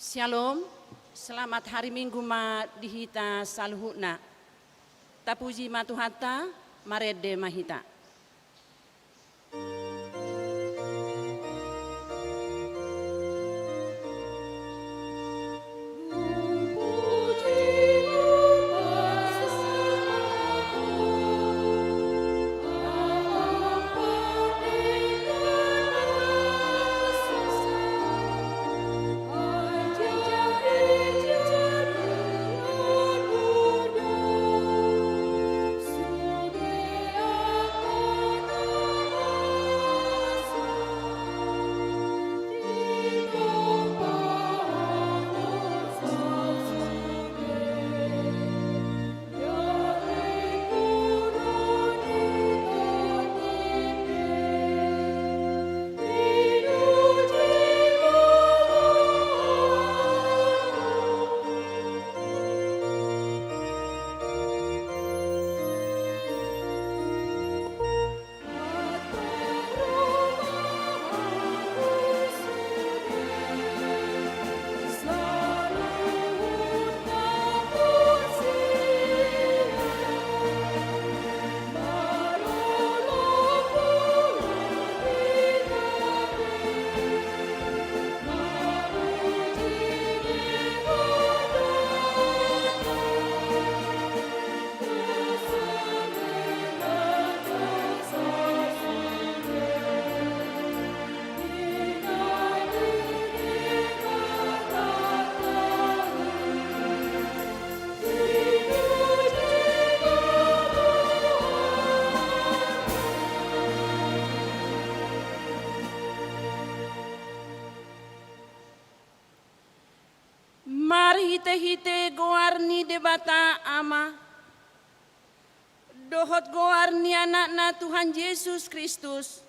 Shalom, selamat hari Minggu ma dihita saluhuna. Tapuji matuhata, marede mahita. Mari hite goarni debata ama. Dohot goarni anakna Tuhan Yesus Kristus.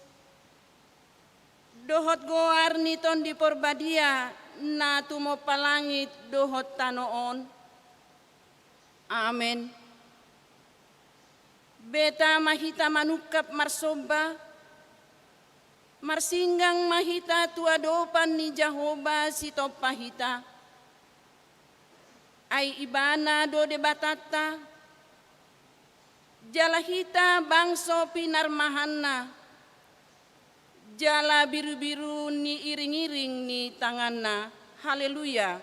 Dohot goarni ton di porbadia na tumo palangit dohot tanoon. Amen. Beta mahita manukap marsoba. Marsinggang mahita tuadopan ni Jehovah sitopahita. Ai ibana do debatata, jalahita bangso pinarmahanna, jala biru-biru ni iring-iring ni tanganna, haleluya.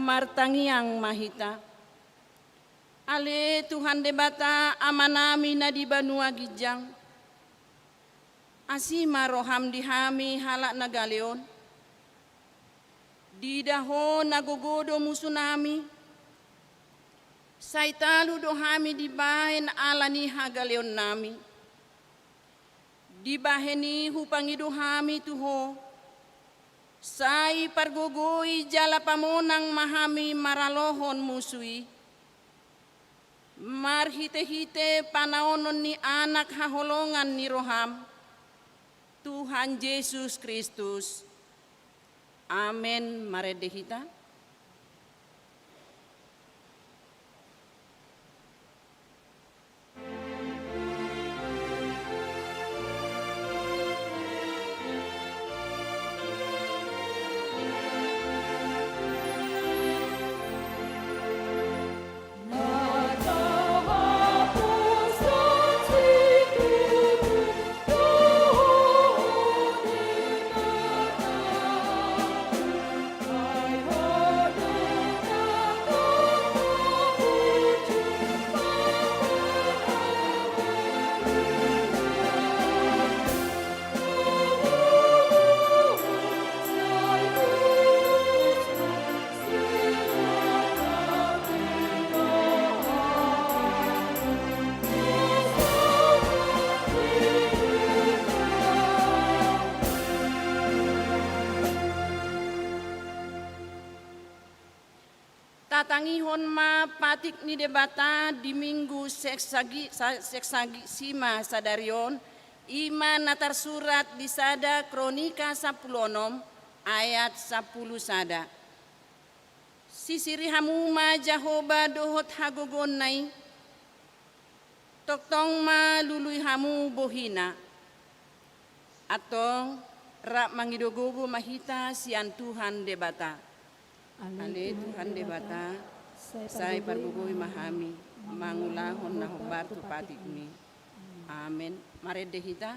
Martangiang mahita. Ale Tuhan debata amanami na di banua gijang. Asima roham dihami halak na galeon. Didaho nagogodo musunami. Saitalu dohami dibahen alani hagaleon nami. Dibaheni hupangidohami tuho. Sai pargogoi jala pamonang mahami maralohon musui. Marhite-hite panaonon ni anak haholongan ni roham. Tuhan Yesus Kristus. Amen. Maredehita. Tatangihon ma patik ni debata di minggu seksagi sima sadarion ima natar surat di sada kronika 10 ayat 10 sada. Sisiri hamuma Jahoba dohot hagogon nai, toktong ma lului hamu bohina, atong rak mangidogogo mahita sian Tuhan debata. Ale Tuhan debata, saya parbugoi mahami, mangulahon na hobar tu patikmi. Amin. Mari dehita.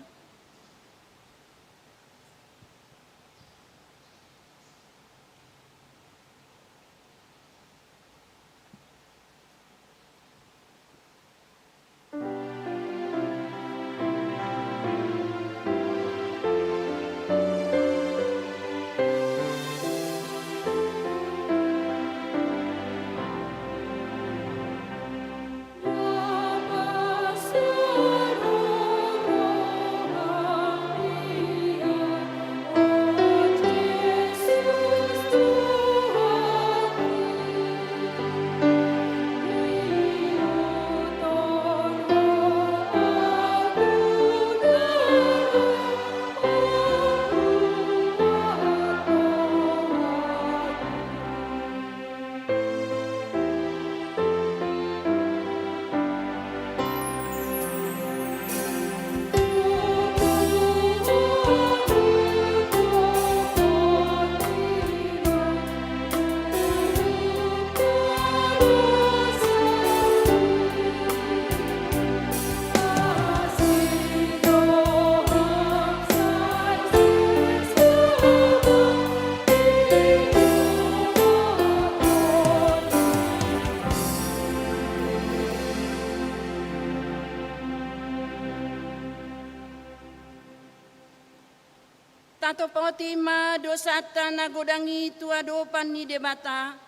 Tato pautima dosata nagodangi tua dopan ni debata,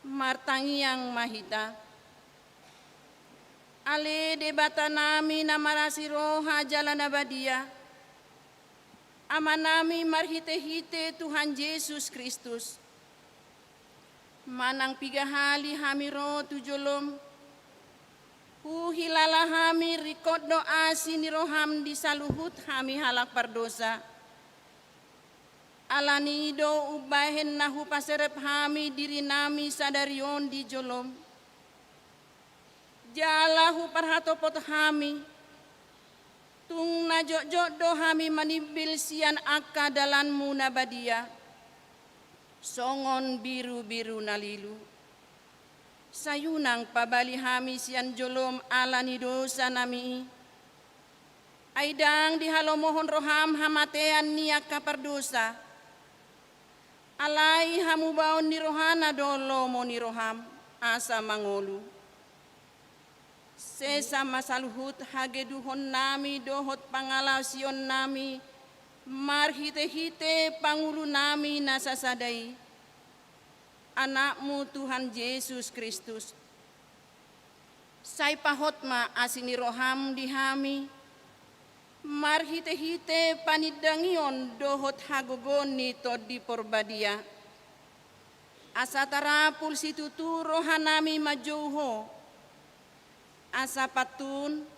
martangi yang mahita. Ale debata nami namarasi roha jalan abadia, amanami marhite-hite Tuhan Yesus Kristus. Manang pigahali hamiro tujolom, hilala hami rikot doa siniroham di saluhut hami halak pardosa. Alanido ubahen nahu paserep hami diri nami sadarion di jolom. Jalahu parhatopot hami. Tung najok-jok do hami manibil sian akka dalanmu nabadia. Songon biru-biru nalilu. Sayunang pabali hami sian jolom alanido sanami. Aidang dihalomohon roham hamatean niaka pardosa. Alai hamu baon ni rohana dolo mo ni roham asa mangolu. Sesa masaluhut hageduhon nami dohot pangalaw sion nami marhite-hite pangulu nami nasasadai. Anakmu Tuhan Yesus Kristus. Say pahot ma asini roham dihami. Marhite-hite panidangion dohot hagogon ni todi porbadia. Asa tarapul situtu rohanami majouho. Asa patun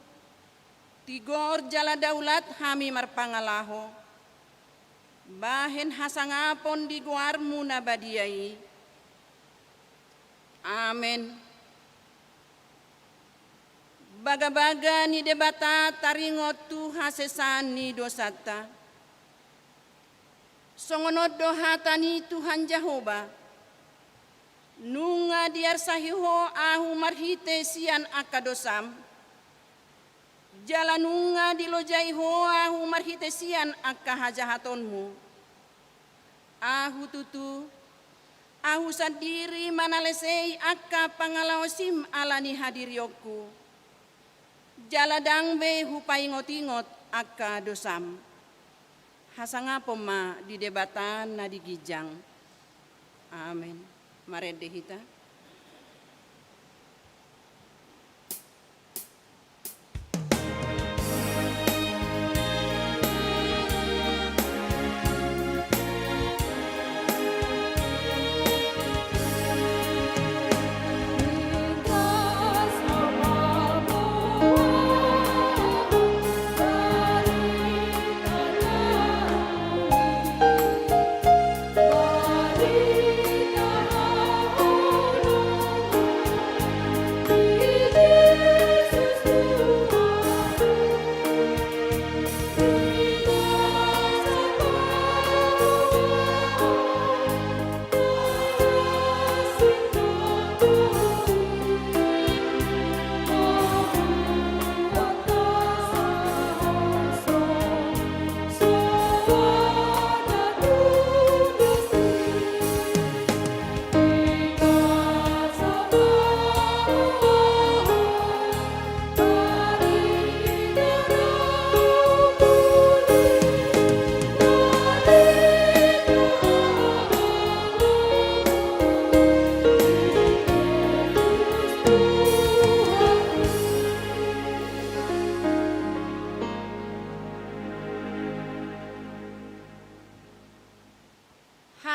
tigor jala daulat hami marpangalaho. Bahen hasangapon di guarmu nabadiai. Amen. Baga-baga ni debata taringot tu hasesan ni dosata. Songonot dohatani Tuhan Jahoba. Nunga diar sahiho ahu marhite sian akadosam. Jalanunga dilojaiho ahu marhite sian akahajahatonmu. Ahu tutu. Ahu sadiri manalesei akka pangalaosim alani hadirioku. Jaladang be hupai ngot-ingot akka dosam. Hasangapom ma di debatan na digijang. Amen. Mari dehita.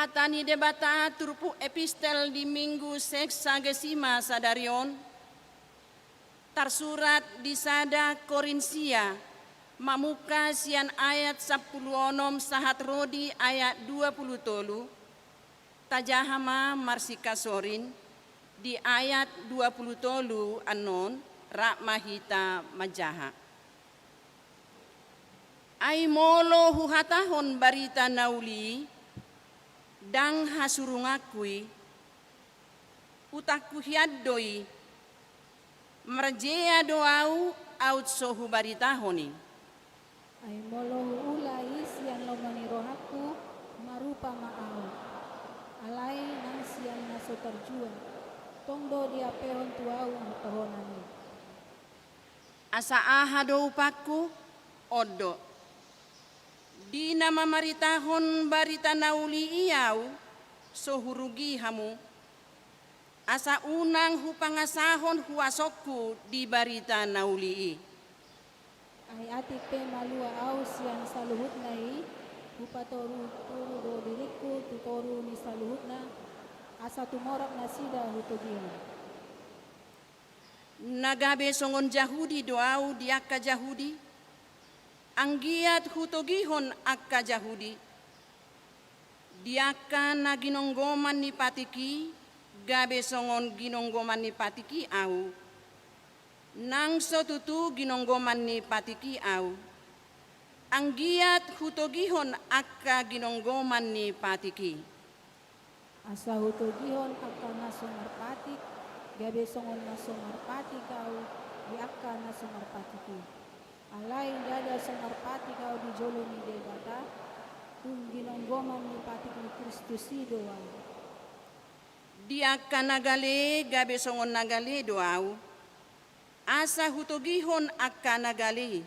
Hatani debata turpu epistel di minggu seksagesima sadarion. Tersurat di sada Korinsia, mamuka sian ayat 10 sahat rodi ayat 20 tolu. Tajahama marsika sorin di ayat 20 tolu anon rak mahita majaha. Ai molo huhatahon barita nauli dang hasurungakui utaku hiaddoi merjea doau aut sohu baritahoni. Ai molo ulai sian lomani rohaku marupa maau alai nang sian naso terjua tongdo dia pehon tuau tohonani. Asa aha do upaku odo di nama maritahon barita nauli iau sohurugi hamu asa unang hupangasahon huasokku di barita nauli. Ai atik pe malua au sian saluhut nai hupatoru turu do diriku tutoru ni saluhutna asa tumorak nasida hutugian. Nagabe songon Jahudi doau di akka Jahudi anggiat hutogihon akka Jahudi diaka na ginonggoman ni patiki gabe songon ginonggoman ni patiki au nang sotutu ginonggoman ni patiki au anggiat hutogihon akka ginonggoman ni patiki Asa hutogihon akka naso marpatik gabe songon naso marpatik au di akka naso marpatiki. Alai dada songarpati kau di jolo ni debata tung ginonggoman ni patik ni Kristus doang. Dia kanagale gabe songon nagale doau asa hutogihon akka nagale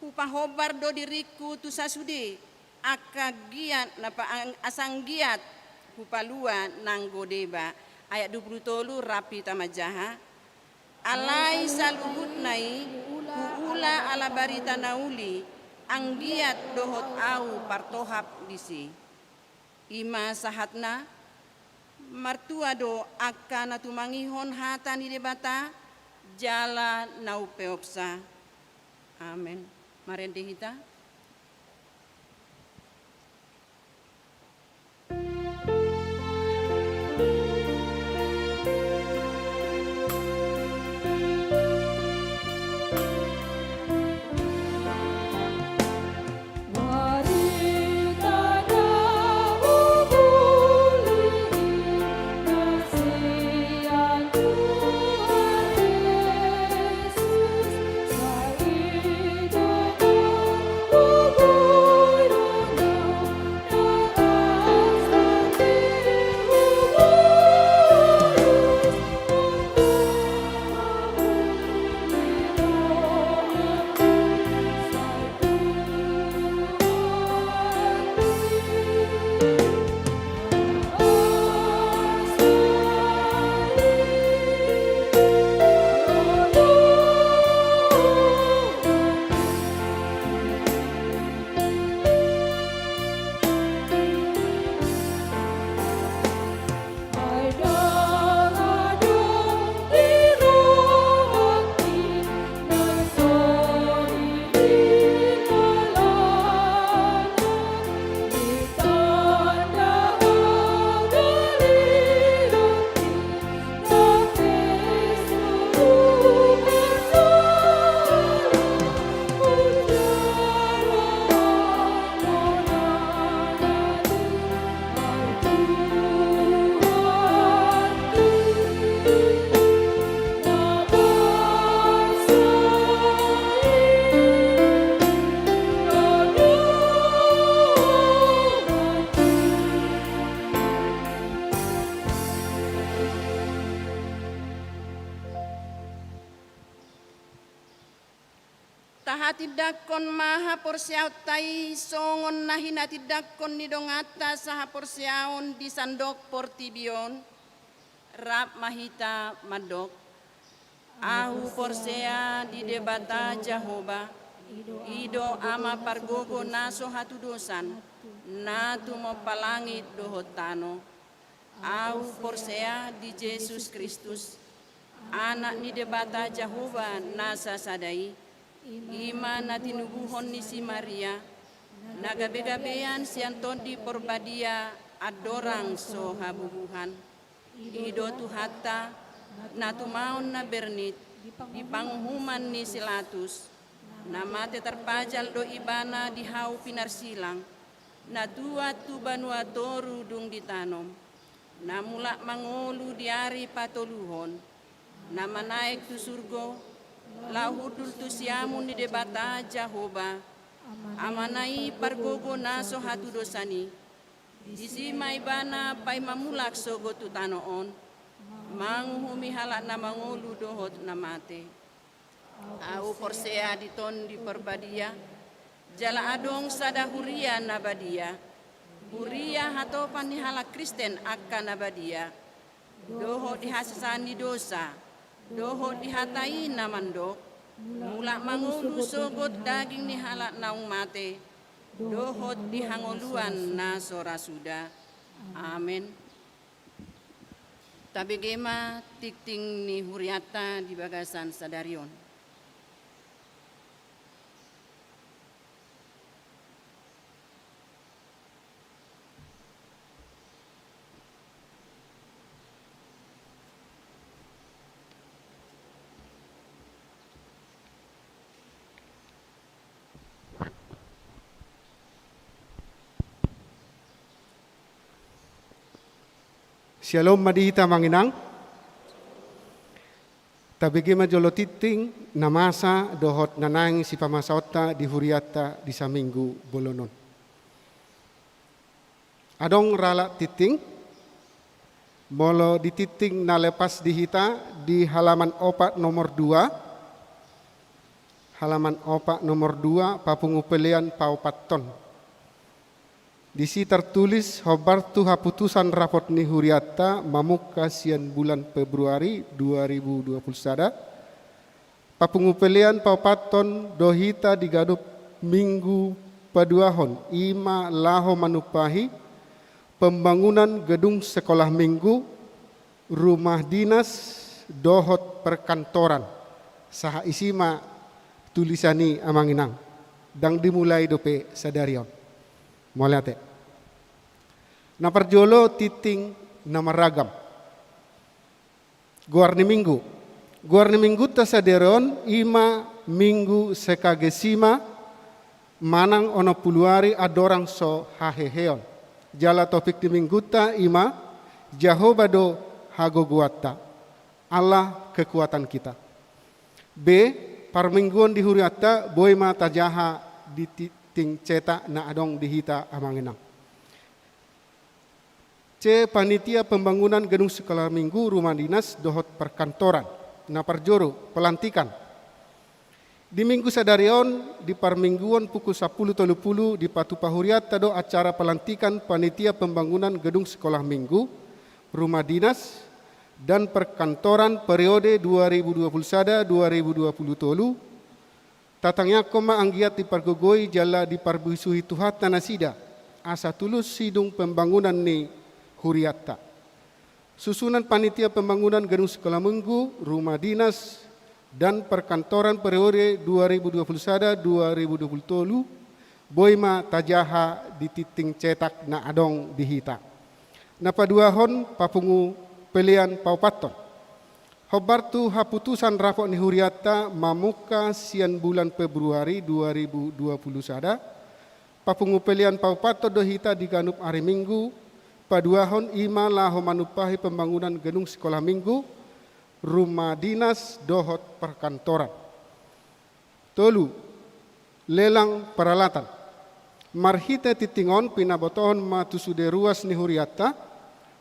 hupahobar do diriku tu sasude akka giat napa asang giat hupalua nang godeba ayat 23 rapi tamajaha alai saluhut nai huula ala barita nauli anggiat dohot au partohap disi ima sahatna martua do akka natumangihon hata ni debata jala nau peoksa. Amen. Marende hita. Tahatidakkon maha porsiaut tai songon nahina tidakkon nidongata saha porsiaon di sandok portibion rap mahita madok ahu porsea di debata Jahoba ido ama pargogo naso hatu dosan na tu mapalangit dohot tano. Au porsea di Yesus Kristus, anak ni debata Jehovah nasa sadai, ima na tinubuhon ni si Maria, nagabe-gabean sianton di porbadia adorang so habubuhan, ido tu hatta na tumaon na bernit, di panghuman ni silatus, na mate terpajal do ibana di hau pinarsilang, na tua tu banua toru dung ditanom, na mula mangolu di ari patoluhon, na manaik tu surgo, lahudul tu siamun di debata Jehovah, amanai pargogo naso hatu dosani, disimai bana pai mamulak sogo tu tanoon, manguhumi halak na mangolu dohot na mate. Au porsea diton di perbadia, jala adong sada huria nabadia, huria hatopan ni halak Kristen akan nabadia, dohot dihasasani dosa, dohot dihatai namandok, mulak mangolu sogot daging ni halak naung mate, dohot dihangoluan na sora suda. Amin. Tabegema tikting ni huriata di bagasan sadarion. Shalom madihita manginang. Tabigi majolo titing namasa dohot nanang si pamasaota di huriata di saminggu bolonon. Adong rala titing molo di titing na lepas dihita di halaman opat nomor 2. Halaman opat nomor 2 papungupelian paupaton. Di sini tertulis hobartu haputusan rapot ni huriata mamuka sian bulan Februari 2021. Papungupelian paupaton dohita digadup minggu paduahon ima laho manupahi pembangunan gedung sekolah minggu, rumah dinas, dohot perkantoran. Saha isima tulisani amanginang dang dimulai dope sadarion. Molate. Na perjolo titing nama ragam. Guarni minggu ta saderon ima minggu sekagesima manang ono puluari adorang so haheheon. Jala topik di minggu ta ima Jehovah do hagoguata. Allah kekuatan kita. B. Parmingguan di huriata boima tajaha di ting cetak na adong dihita amangenang. C. Panitia pembangunan gedung sekolah minggu, rumah dinas, dohot perkantoran. Na perjoro pelantikan. Di minggu sadarion di parmingguan pukul 10.30 di Patu Pahuriat tado acara pelantikan panitia pembangunan gedung sekolah minggu, rumah dinas dan perkantoran periode 2021-2023. Tatangnya koma anggiat di pargogoi jala di parbisuhi tuhat tanasida asa tulus sidung pembangunan ni huriata. Susunan panitia pembangunan gedung sekolah minggu, rumah dinas dan perkantoran periode 2021-2023 boima tajaha di titing cetak na adong dihita. Napa duahon papungu pelian paupaton. Hobartu haputusan rapot ni huriata mamuka sian bulan Februari 2021. Papungupelian paupato dohita diganup hari minggu. Paduahon ima laho manupahi pembangunan gedung sekolah minggu, rumah dinas, dohot perkantoran. Tolu, lelang peralatan. Marhite titingon pinabotohon matusude ruas ni huriata.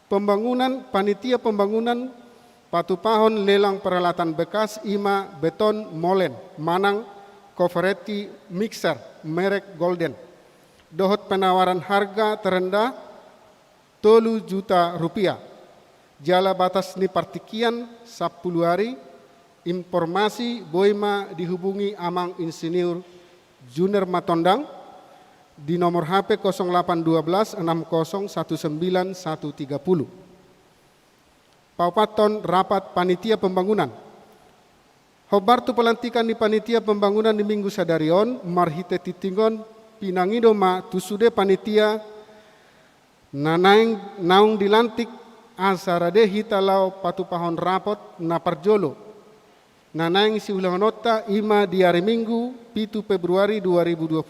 Pembangunan, panitia pembangunan patupahon lelang peralatan bekas ima beton molen manang covereti mixer merek Golden. Dohot penawaran harga terendah 3 juta rupiah. Jala batas ni partikian 10 hari. Informasi boima dihubungi amang insinyur Junior Matondang di nomor HP 0812 60 19 130. Paupaton rapat panitia pembangunan. Hobartu pelantikan di panitia pembangunan di minggu sadarion, marhite titingon pinangido ma tusude panitia naung dilantik asarade hitalau patupahon rapot na parjolo. Nanaing si ulang nota ima di hari Minggu 7 Februari 2020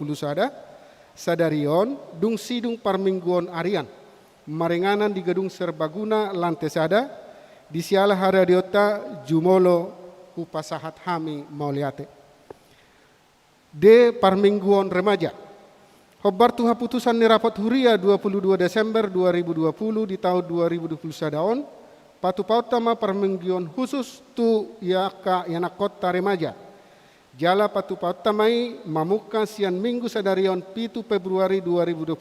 sadarion dung sidung parmingguon arian maringanan di gedung serbaguna lantai sada di siala hariadiota jumolo upasahat hami mauliate de parmingguon remaja. Hobar tuha putusan ni rapat huria 22 Desember 2020 di tahun 2020 sadaon patu pautama parmingguon khusus tu yaka yanak kota remaja. Jala patu pautamai mamuka sian minggu sadarion 7 Februari 2020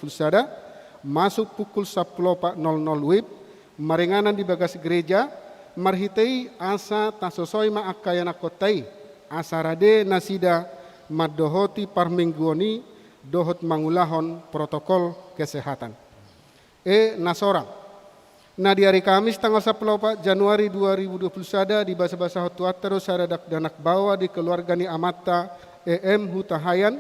masuk pukul 10.00 WIB maringanan di bagas gereja marhitei asa tasosoi maaka yanak kotai asarade nasida madohoti parmingguoni dohot mangulahon protokol kesehatan. Nasorang. Nah di hari Kamis tanggal 14 Januari 2021 di basa-basa hotuatero saradak danak bawa di keluarga ni amata EM Hutahayan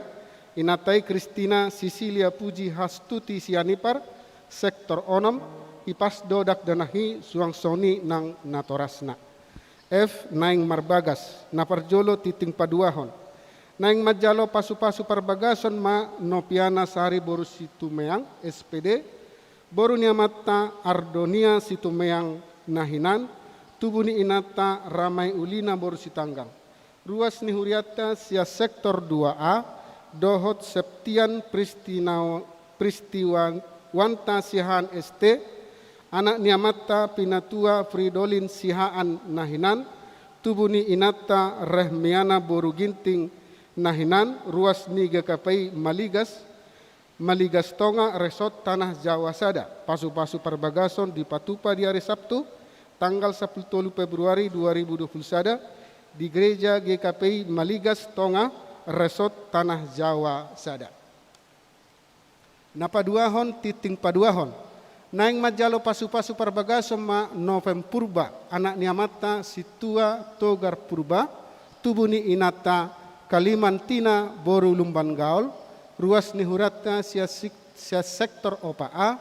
inatai Kristina Sisilia Puji Hastuti Sianipar sektor onom ipas dodak danahi suang soni nang natorasna. F naing marbagas naparjolo titing paduahon. Naing majalo pasu-pasu parbagason ma nopiana sari boru situmeang SPD boru niamata ardonia situmeang nahinan tubuni inata ramai ulina boru sitanggang. Ruas ni huriata sia sektor 2A dohot septian peristiwa wanta sihaan ST anak niamata pinatua Fridolin sihaan nahinan tubuni inata rehmiana boru ginting nahinan ruas ni GKPI Maligas Tonga Resort Tanah Jawa Sada pasu-pasu perbagason di Patupa di hari Sabtu tanggal 10 Februari 2021 di gereja GKPI Maligas Tonga Resort Tanah Jawa Sada. Napaduahon titing paduahon naing majalo pasu-pasu perbagason ma Novem Purba anak niamata situa Togar Purba tubuni inata Kalimantina boru lumban gaul ruas ni huratna sia sektor opa A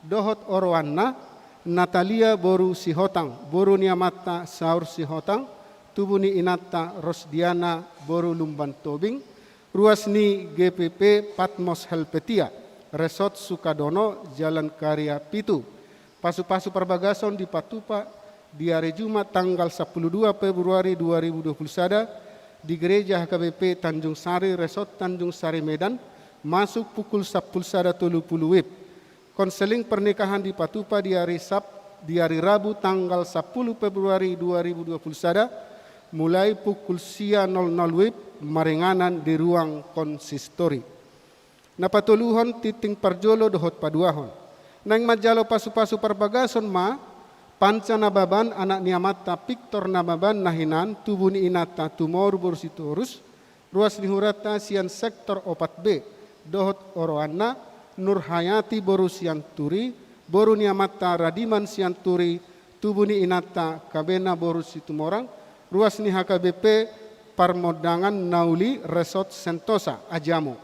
dohot orwanna Natalia boru sihotang boru niamata saur sihotang tubuni inata Rosdiana boru lumban tobing ruas ni GPP Patmos Helvetia Resort Sukadono Jalan Karya Pitu pasu-pasu perbagason di Patupa di hari Jumat tanggal 12 Februari 2021 di gereja HKBP Tanjung Sari Resort Tanjung Sari Medan masuk pukul 10.30 WIB. Konseling pernikahan di Patupa di hari Rabu tanggal 10 Februari 2021 mulai pukul 00 WIB maringanan di ruang konsistori. Napatuluhon titing parjolo dohot paduahon. Nang majalo pasu-pasu parbagason ma panca nababan anak niamata Victor nababan nahinan tubuni inata tumor borsitorus ruas nihurata sian sektor 4B dohot oroana Nurhayati boru sian turi boru niamata Radiman sian turi tubuni inata kabena boru situmorang ruas ni HKBP Parmodangan Nauli Resort Sentosa Ajamo.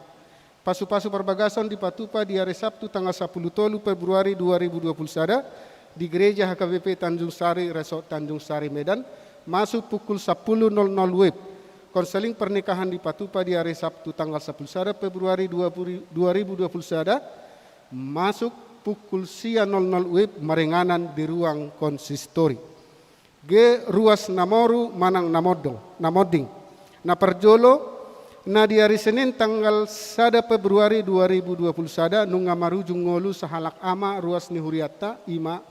Pasu-pasu perbagason di Patupa di hari Sabtu tanggal 10 Februari 2021 di gereja HKBP Tanjung Sari Resort Tanjung Sari Medan masuk pukul 10.00 WIB. Konseling pernikahan di Patupa di hari Sabtu tanggal 11 Februari 2021 masuk pukul 00 WIB maringanan di ruang konsistori. G ruas namoru manang namoding. Na perjolo na di hari Senin tanggal 1 Februari 2021 nunga marujung ngolu sahalak ama ruas ni huriata ima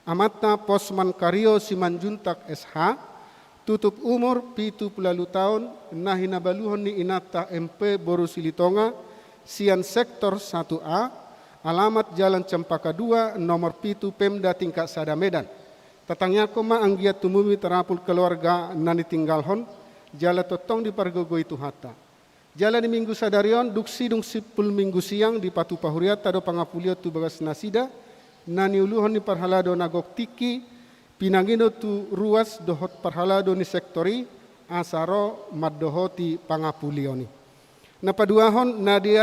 amata Posman Karyo Simanjuntak SH tutup umur 70 tahun nahinabaluhon ni inata MP Boru Silitonga sian sektor 1A alamat Jalan Cempaka 2 nomor pitu Pemda tingkat Sada Medan. Tatangnya koma anggiat tumumi terapul keluarga nani tinggalhon jala totong di pargogo itu hata. Jala di minggu sadarion duksi dung sipul minggu siang di patu pahuriat tado pangapulio tu bagas nasida nani uluhon ni parhalado nagok tiki pinangindo tu ruas dohot parhalado ni sektori asaro maddohoti pangapulio ni. Na paduahon na di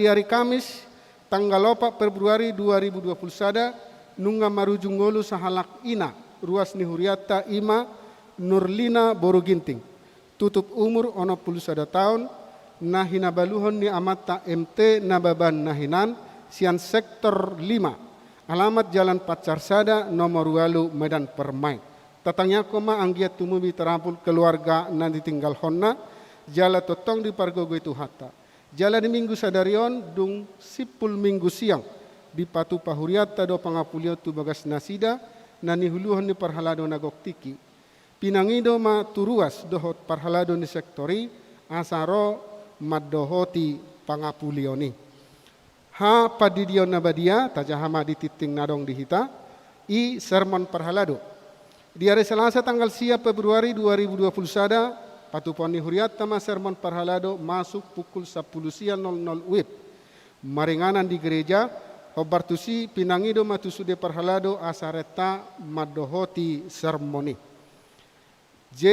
hari Kamis tanggal 4 Februari 2021 nunga marujunggolu sahalak ina ruas ni huriata ima Nurlina Boroginting tutup umur 61 tahun na hinabaluhon ni amata MT nababan nahinan sian sektor 5 alamat Jalan Pacarsada nomor 2 Medan Permai. Tatangnya koma anggiat tumubi terampul keluarga na ditinggal honna jala totong di pargogo itu hatta. Jala di minggu sadarion dung sipul minggu siang di patu pahuriat tado pangapulio tu bagas nasida nani huluhon ni parhalado nagok tiki. Pinangido ma turuas dohot parhalado ni sektori asaro maddohoti pangapulio ni. Ha padidion nabadia tajahama di titing nadong dihita i sermon parhalado. Di hari Selasa tanggal 10 Februari 2021 Patuponi huriat tama sermon parhalado masuk pukul 10 siang 00 WIB. Maringanan di gereja hobartusi pinangido matusude parhalado asareta maddohoti sermoni. J.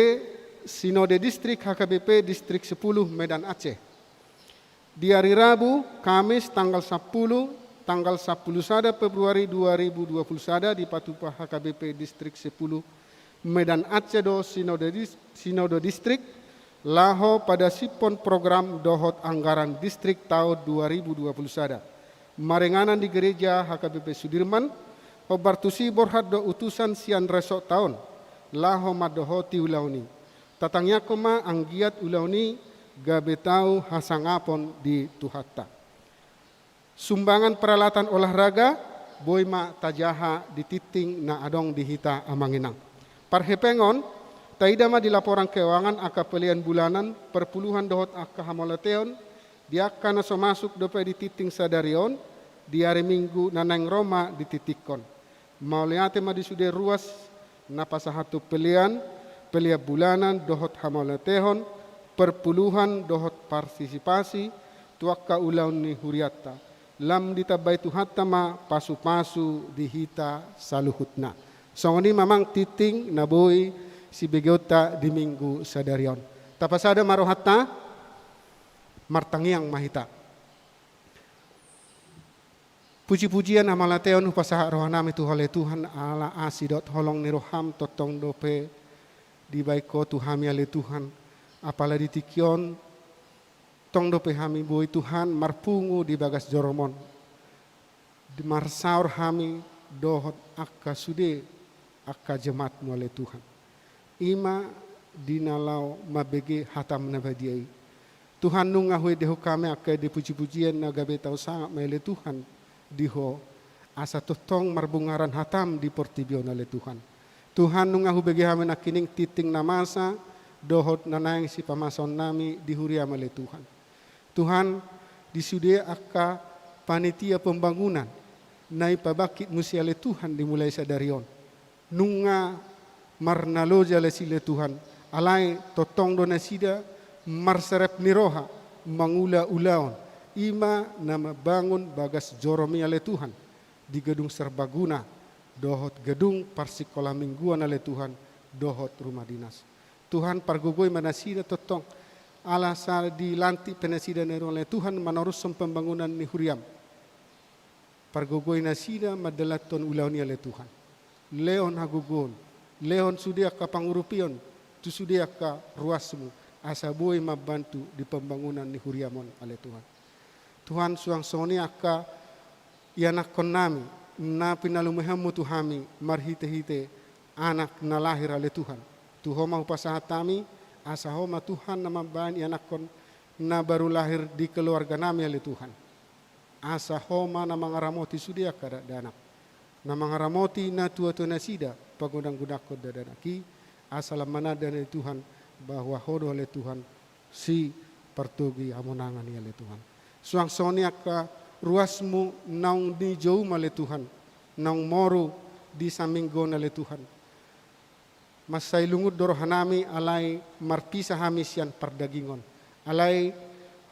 Sinode Distrik HKBP Distrik 10 Medan Aceh. Di hari Rabu, Kamis tanggal 10 Februari 2021 di Patupa HKBP Distrik 10 Medan Aceh do Sinode Distrik laho pada sipon program dohot anggaran distrik tahun 2021. Marenganan di gereja HKBP Sudirman hobartusi borhat do utusan sian resok tahun laho madohoti ulauni. Tatangnya koma anggiat ulauni gabetau hasangapon di tuhatta. Sumbangan peralatan olahraga boima tajaha di titing na adong dihita amanginang. Parhepengon taidama di laporan keuangan aka pelian bulanan perpuluhan dohot aka hamolateon diaka naso masuk dope di titing sadarion di hari Minggu nanang Roma di titikon. Mauliate ma disude ruas napasahatu pelian bulanan dohot hamolatehon perpuluhan dohot partisipasi tuaka ulaun ni huriata lam ditabai tuhatta ma pasu-pasu dihita saluhutna. So ini memang titing naboy si begota di minggu sadarion. Tapasada marohatta martangiang mahita. Puji-pujian amalateon upasaha rohanami tuhole Tuhan ala asidot holong ni roham totong dope di baiko tuhami ale Tuhan. Apalagi tikion tong dope hami boy Tuhan marpungu di bagas joromon. Di marsaur hami dohot akka sude akka jemaat oleh Tuhan. Ima dinalau mabege hatam nabadiai. Tuhan nung ahui deho kami akka di puji-pujian nagabe tau sangat mele Tuhan diho asa totong marbungaran hatam di portibion oleh Tuhan. Tuhan nung ahu bege hami nakining titing namasa dohot nanayang si pamason nami dihuria oleh Tuhan. Tuhan disudia akka panitia pembangunan nai pabakit musiale Tuhan dimulai sadarion. Nunga marnalo jale sile Tuhan alai totong dona sida marserep niroha mangula ulaon ima nama bangun bagas joromi ale Tuhan di gedung serbaguna dohot gedung parsikola mingguan ale Tuhan dohot rumah dinas. Tuhan pargogoi manasida totong ala sal di lanti penasida nero ale Tuhan manorusum pembangunan ni huriam. Pargogoi nasida madelaton ulaoni ale Tuhan. Leon hagugon, leon sudia ka pangurupion, tu sudia ka ruasmu, asa boy mabantu di pembangunan ni huriamon ale Tuhan. Tuhan suang soni aka ianakon nami, na pinalumehemu tuhami, marhite-hite anak na lahir ale Tuhan. Tuhoma upasahat kami, asa homa Tuhan nama bahan ianakon na baru lahir di keluarga nami ale Tuhan. Asa homa na mangaramoti sudia kada danak. Na mangaramoti na tua-tua nasida pagundang-gudakod dadanaki asalam manada dari Tuhan bahwa hodo oleh Tuhan si pertugi amonangan oleh Tuhan. Suang sonia ka ruasmu naung di jauh oleh Tuhan naung moru di saminggon oleh Tuhan. Masai lungud dorohanami alai marpisa hami sian perdagingon alai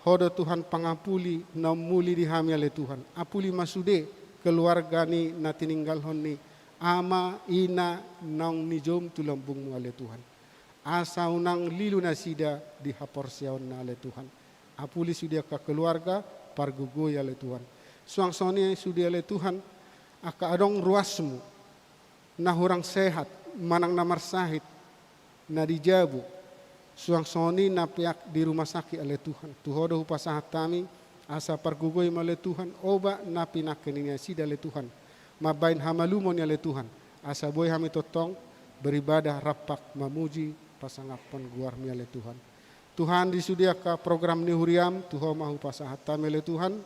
Hodo Tuhan pangapuli na muli di hami ale Tuhan. Apuli masude keluarga ni na tininggal hon ni ama ina nang nijom tulambung mo ale Tuhan. Asa unang lilu na sida di haporsiaon na ale Tuhan. Apuli sudia ka keluarga pargugoy ale Tuhan. Suang soni sudia ale Tuhan aka adong ruasmu na hurang sehat manang namarsahit na dijabu. Suang soni na piak di rumah sakit ale Tuhan. Tuhodo hupasahat kami asa pargugoy mo ale Tuhan. Oba na pinakeninya sida ale Tuhan. Mabain hamalumon ale Tuhan. Asa boy hami totong beribadah rapak mamuji pasangapon guar mi ale Tuhan. Tuhan disudia ka program ni huriam tuho mahu pasahat kami ale Tuhan.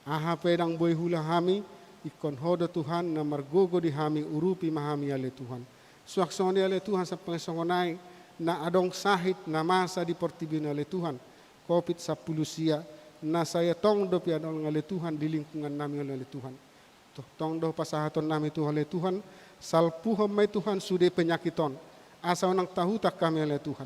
Aha pedang boy hula hami ikon hodo Tuhan na margogo di hami urupi mahami ale Tuhan. Suak soni ale Tuhan sa pengesongonai na adong sahit na masa di portibin ale Tuhan. COVID-10 sia na saya tong do piadol ale Tuhan di lingkungan namin ale Tuhan. Tong do pasahaton nami Tuhan ale Tuhan. Salpuhom may Tuhan sude penyakiton. Asa nang tahutak kami ale Tuhan.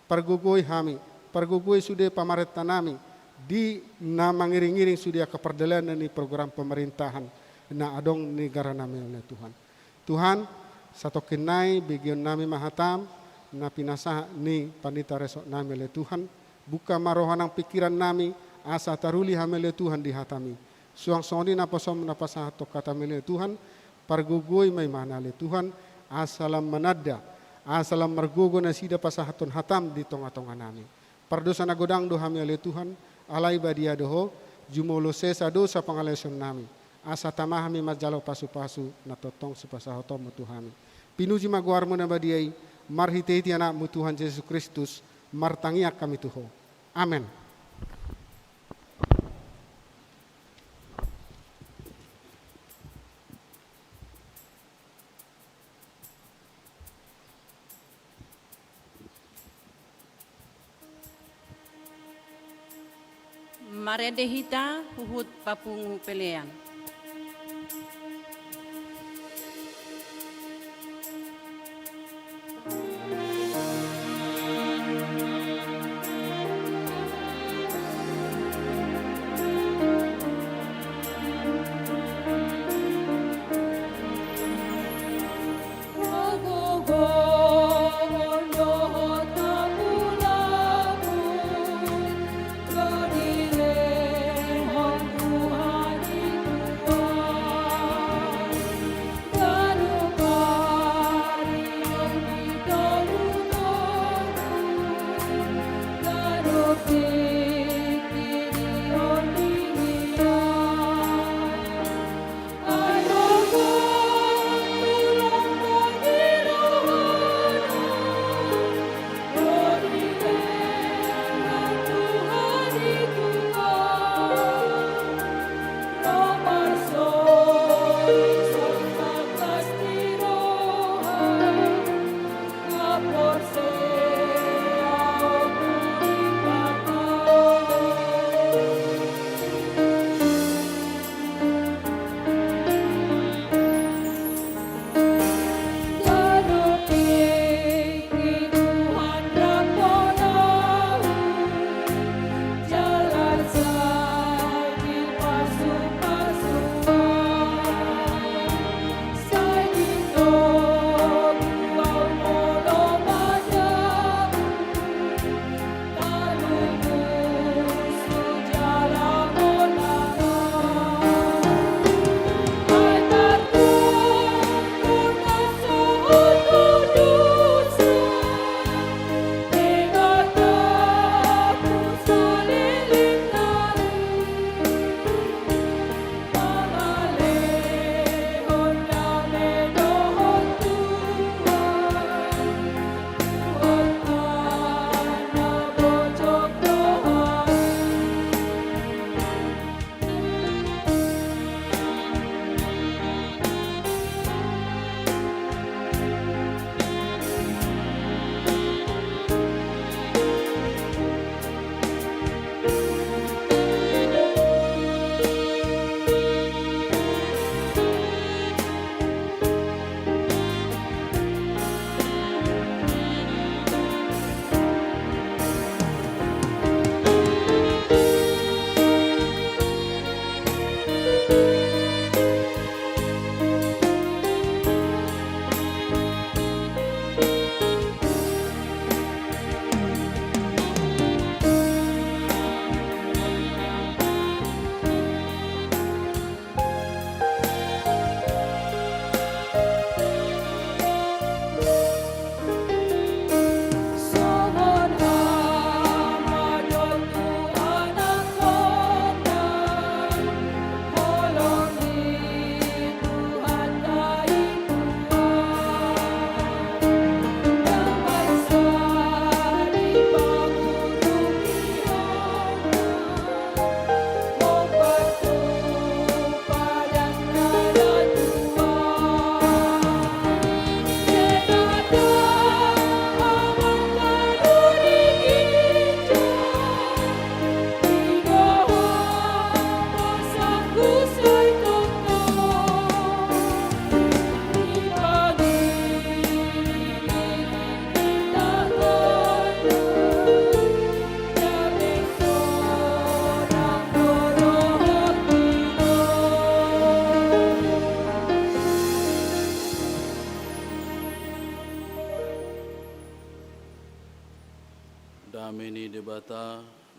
Pargugoy hami. Pargugoy sude pamareta nami. Di na mangiring-iring sude keperdelan ni program pemerintahan na adong negara nami ale Tuhan. Tuhan satu kenai bagian nami mahatam na pinasa ni panita resok nami le Tuhan. Buka marohanang pikiran nami asa taruli hami le Tuhan di hatami. Suang soni na pasom na pasahatok katami le Tuhan. Pargugoy may mana le Tuhan. Asalam manada. Asalam margugo na sida pasahaton hatam di tonga-tonga nami. Pardosa na godang do hami le Tuhan. Alay badia doho. Jumolo sesa do sa pangaleson nami. Asa tamahami majalo pasu-pasu na totong si pasahatom mo Tuhami. Pinuji maguar mo na badiay. Marhiteti anak mu Tuhan Yesus Kristus, martangiak kami Tuhan. Amin. Maredehita huhut papungu pelean. Hong Tuhan itu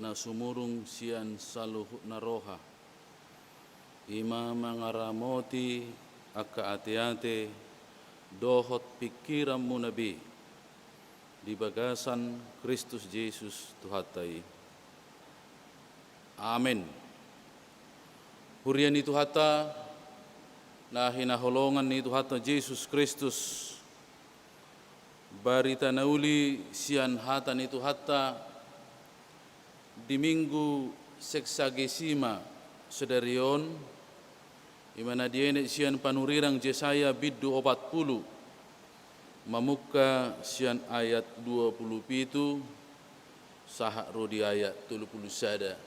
na sumurung sian saluhut na roha. Ima mangaramoti aka ate-ate dohot pikiranmu nabi di bagasan Kristus Yesus Tuhatai. Amin. Hurian itu hata na hinaholongan ni Tuhata Yesus Kristus barita nauli sian hatan itu hata di minggu seksagesima sedarion imana diene sian panurirang Yesaya biddu 40 mamuka sian ayat 27 sahak rodi ayat 30 sada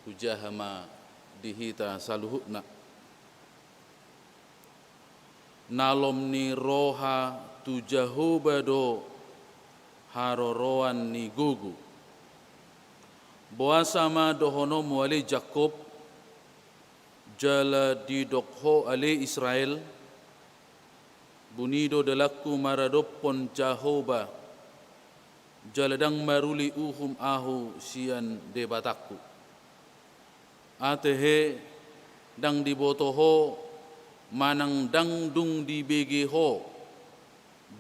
hujahama dihita saluhutna nalom ni roha tu Jehovah do haroroan ni gugu boasama dohono muale Jakob jala di dokho ale Israel bunido dalaku maradopon Jehovah jaladang maruli uhum ahu sian debataku atehe dang dibotoho manang dangdung di begeho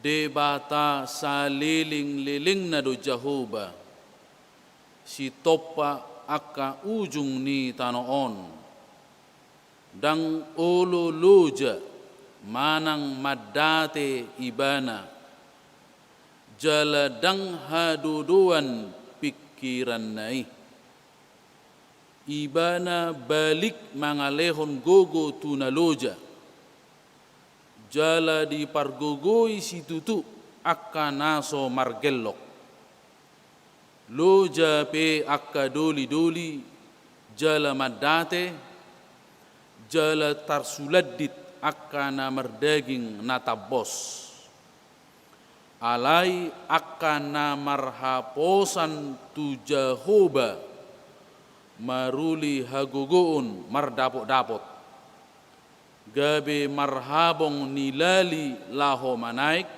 debata saliling-liling na do Jehovah si topa aka ujung ni tanoon dang ololoja manang madate ibana jaladang haduduan pikiran nai ibana balik mangalehon gogo tunaloja jala di pargogoi situtu akka naso margellok loja pe akka doli-doli jala madate jala tarsuladdit akka na mardaging natabos alai akka na marhaposan tu Jehovah maruli hagogoon mardapot-dapot gabe marhabong nilali laho manaik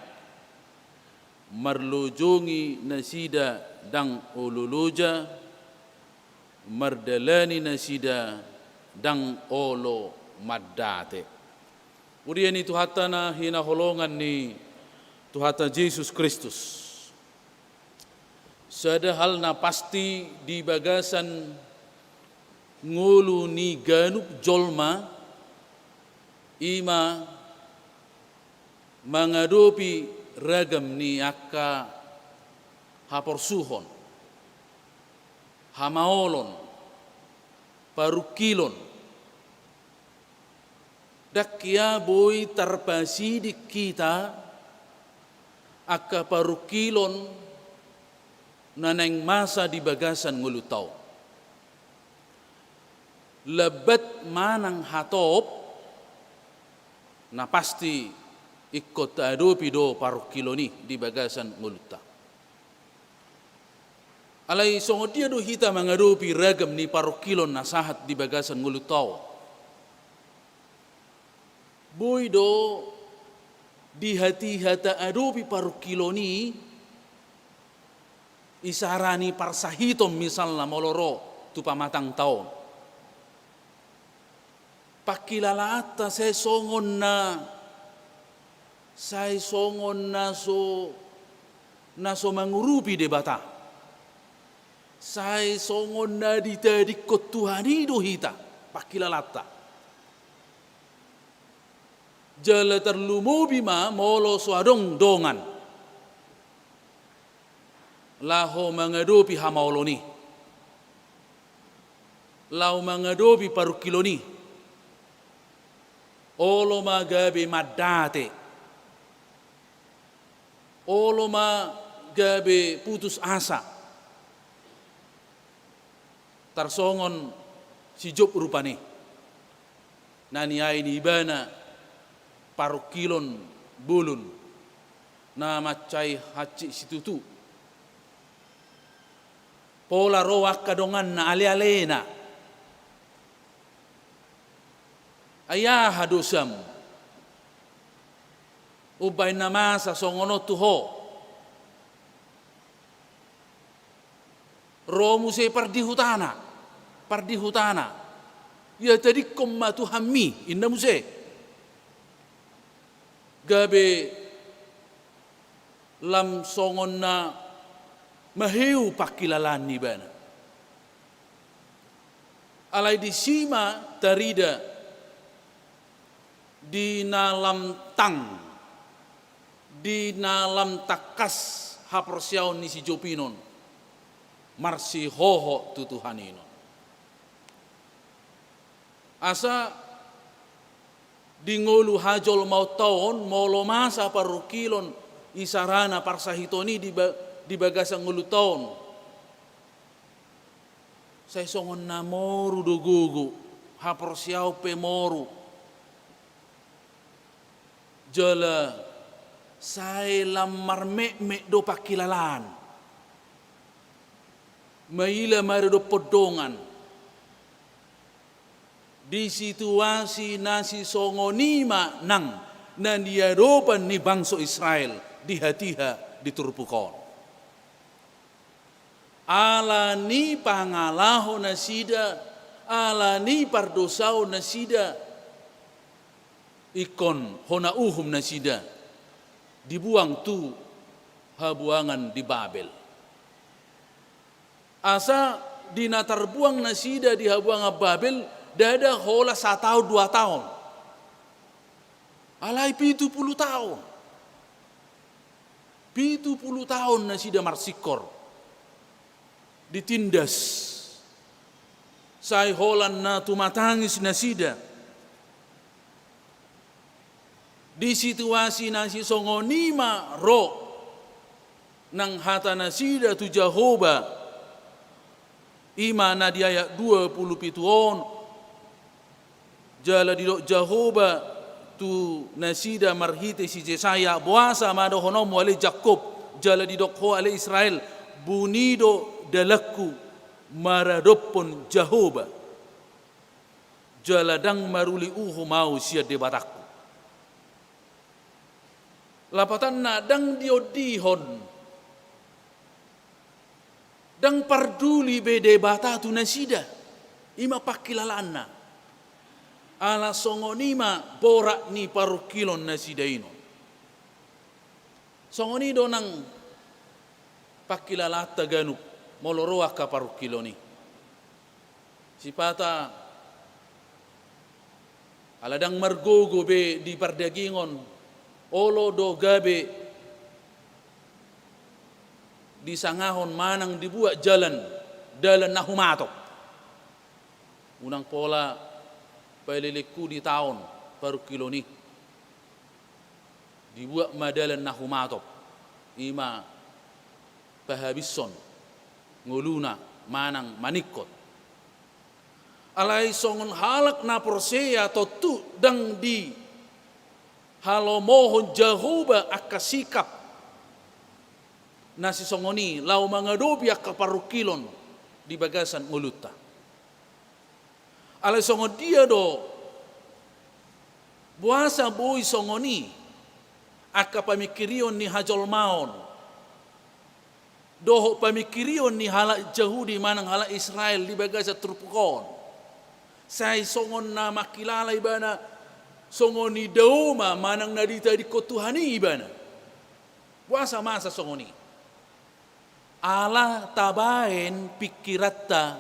marlojongi nasida dang ololoja mardalani nasida dang olo maddate urian itu hatana hinaholongan ni Tuhata Yesus Kristus sada hal na pasti di bagasan ngulu ni ganup jolma ima mengadopi ragam ni akka haporsuhon hamaolon parukilon dakya boy tarpasidik kita akka parukilon naneng masa di bagasan ngulutaw lebat manang hatop na pasti ikut adopi do parukiloni di bagasan nguluta alai songo dia do hita mangadopi ragam ni parukilon nasahat di bagasan ngulutaw boy do di hati-hata adopi parukiloni isarani parsahitom misalna moloro tu pamatang taon pakilala ata saya songon na so mangurupi debata saya songon na ditadikot Tuhani dohita pakilala ata jala terlumubi ma molo suadong dongan laho mangadopi hamaoloni lau mangadopi parukiloni olo magabe madate olo magabe putus asa tarsongon si Job rupani nani aini ibana parukilon bulun na macai haci situtu pola roak kadongan na ale-alena ayah hadosam ubay nama sa songono tuho Romuse pardihutana. Ya tadi kommatu hammi inna muse. Gabe lam songon na maheu pakilalan ni bana. Alai di sima tarida di nalam tang di nalam takas haporsiaon ni si Jopinon marsi hoho tutuhanino. Asa di ngolu hajol mau taon molo masa parukilon isarana parsahitoni di bagasa ngolu taon. Saya songon namoru do gugu haporsiau pemoru. Jala saya lamar mek do pakilalan. Maila mari do podongan. Di situasi nasi songonima nang diaroban ni bangsa Israel di hatiha diturpukon. Ala ni pangalaho nasida, ala ni pardosao nasida, ikon hona uhum nasida, dibuang tu habuangan di Babel. Asa dinatar buang nasida di habuangan Babel, dada hola 1 tahun 2 tahun. Alai 70 tahun. 70 tahun nasida marsikor. Ditindas. Sai holan na tumatangis nasida. Di situasi nasi songonima ro nang hata nasida tu Jehovah. Ima na di ayat 27 on. Jala di dok Jehovah tu nasida marhite si Jesaya buasa mado honom wale Jakob jala di dok ho ale Israel bunido dalakku maradopon Jehovah jala dang maruli uhu mau sia debatakku lapatan na dang diodihon dang parduli be debata tu nasida ima pakilalana ala songonima borak ni parukilon nasidaino. Songoni donang pakilalata ganuk moloroa ka parukiloni. Sipata aladang margogo be di pardagingon olo do gabe di sangahon manang dibuat jalan nahumatok. Unang pola paliliku di tahun parukilo ni dibuat madalan nahumatop ima pahabison nguluna manang manikot alai songon halak na porseya totu dang di halomohon Jehovah akasikap nasi songoni lau mangadobi akaparukilon di bagasan nguluta. Alai songon dia do buasa boi songoni aka pamikirion ni hajol maon doho pamikirion ni halak Jahudi manang halak Israel di bagasa trupukon sai songon na makilala ibana songoni dauma manang nadita di kotuhani ibana buasa masa songoni ala tabaen pikiratta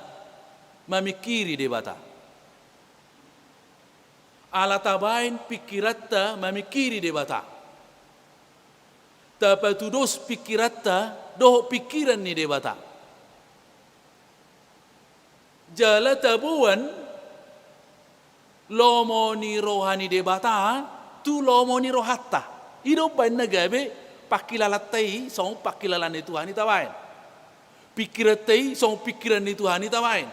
mamikiri debata ala tabain pikiratta mamikiri debata. Tapatudos pikiratta doh pikiran ni debata. Jala tabuan lomo ni rohani debata tu lomo ni rohatta. Hidup bain nagabe pakilalatai song pakilalan itu hani tabain. Pikiratai song pikiran itu hani tabain.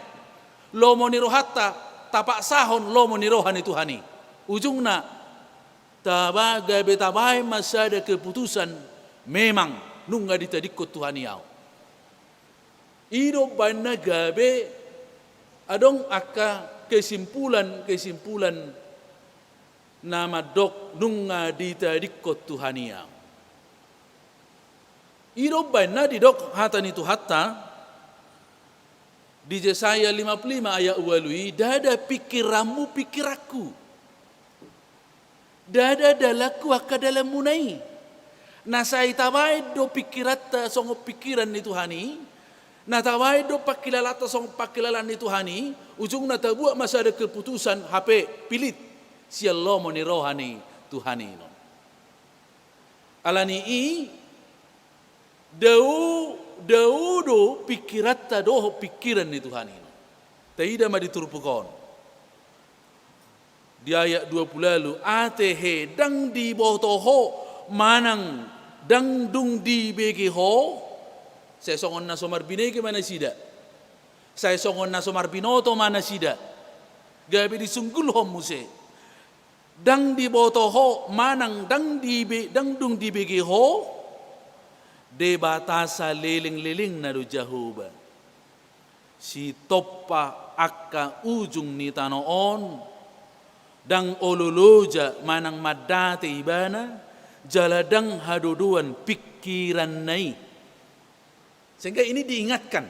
Lomo ni rohatta tapak sahon lomo ni rohani Tuhani. Ujungna gabe tabai masa ada keputusan memang nungga ditadikut Tuhan yau. Ido bana gabe adong aka kesimpulan nama dok nungga ditadikut Tuhan yau. Ido bana di dok hata ni tu hatta Di Yesaya 55 ayat walui, dada pikiranmu pikiraku. Dada dalaku akka dalam munai. Nasai tawai do pikirata songo pikiran ni Tuhani. Na tawai do pakilalata songo pakilalan ni Tuhani. Ujung na tabuak masa ada keputusan HP pilit. Si Allah mo ni rohani Tuhani. Alani i Dau do pikirata do pikiran ni Tuhan ini. Tidak ma diturpukon. Di ayat 20 lalu, atehe dang di botoho manang dang dung di begeho. Saya songon na somar bineke mana sida. Saya songon na somar binoto mana sida. Gabi disunggul hom muse. Dang di botoho manang dang dung di begeho. De batasa liling-liling na do Jahoba. Si topa akka ujung ni tanoon. Dang ololoja manang madate ibana. Jaladang haduduan pikiran nai. Sehingga ini diingatkan.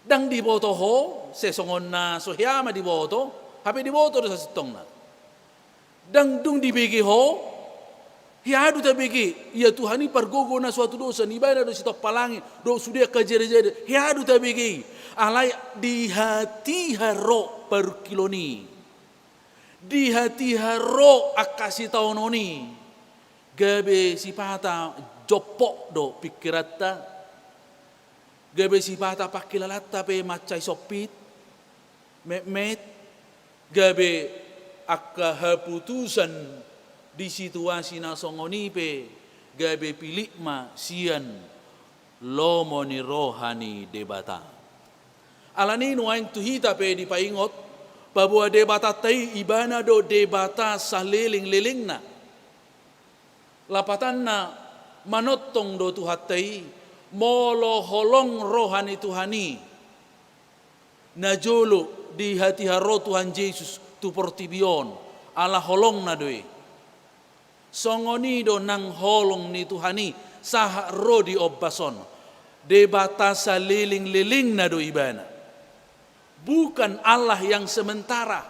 Dang dibotoho. Sesongon na sohyama diboto. Hape diboto do sa sitong na. Dang dung dibegiho. Hiadu tabigi, ya Tuhani pargogo na suatu dosa ni bana do sitop palangi do sudia kajere-jere. Hiadu tabigi, alai di hati haro perkiloni. Di hati haro akasi taunoni. Gabe sipata jopok do pikirata. Gabe sipata pakilalata pe macai sopit. Met. Gabe akka haputusan di situasi na songonipe gabe pilikma sian lomo ni rohani debata. Alani nuain tuhita pe di paingot bahwa debata tai ibana do debata saliling-liling na. Lapatan na manotong do tuhatai molo holong rohani Tuhani. Najolo di hati haro Tuhan Yesus tu portibion ala holong na doe. Songoni do nang holong ni Tuhani sah ro di obbason. Debata saliling-liling na do ibana. Bukan Allah yang sementara.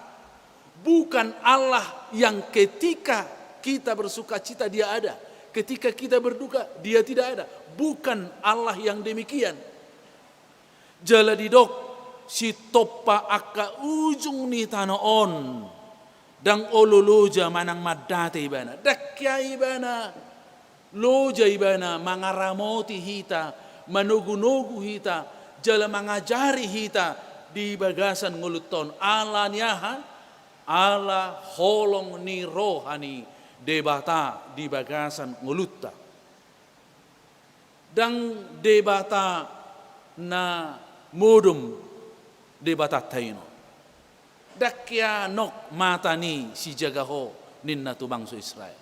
Bukan Allah yang ketika kita bersuka cita dia ada. Ketika kita berduka dia tidak ada. Bukan Allah yang demikian. Jala didok si topa akka ujung ni tanoon. Dang ololoja manang madate ibana. Dakya ibana. Loja ibana mangaramoti hita. Manugu-nugu hita. Jala mangajari hita. Di bagasan nguluton. Ala niyaha. Ala holong ni rohani. Debata di bagasan ngulutta. Dang debata na modum debata taino. Dakya nok matani si jagaho ninna tu bangsa Israel.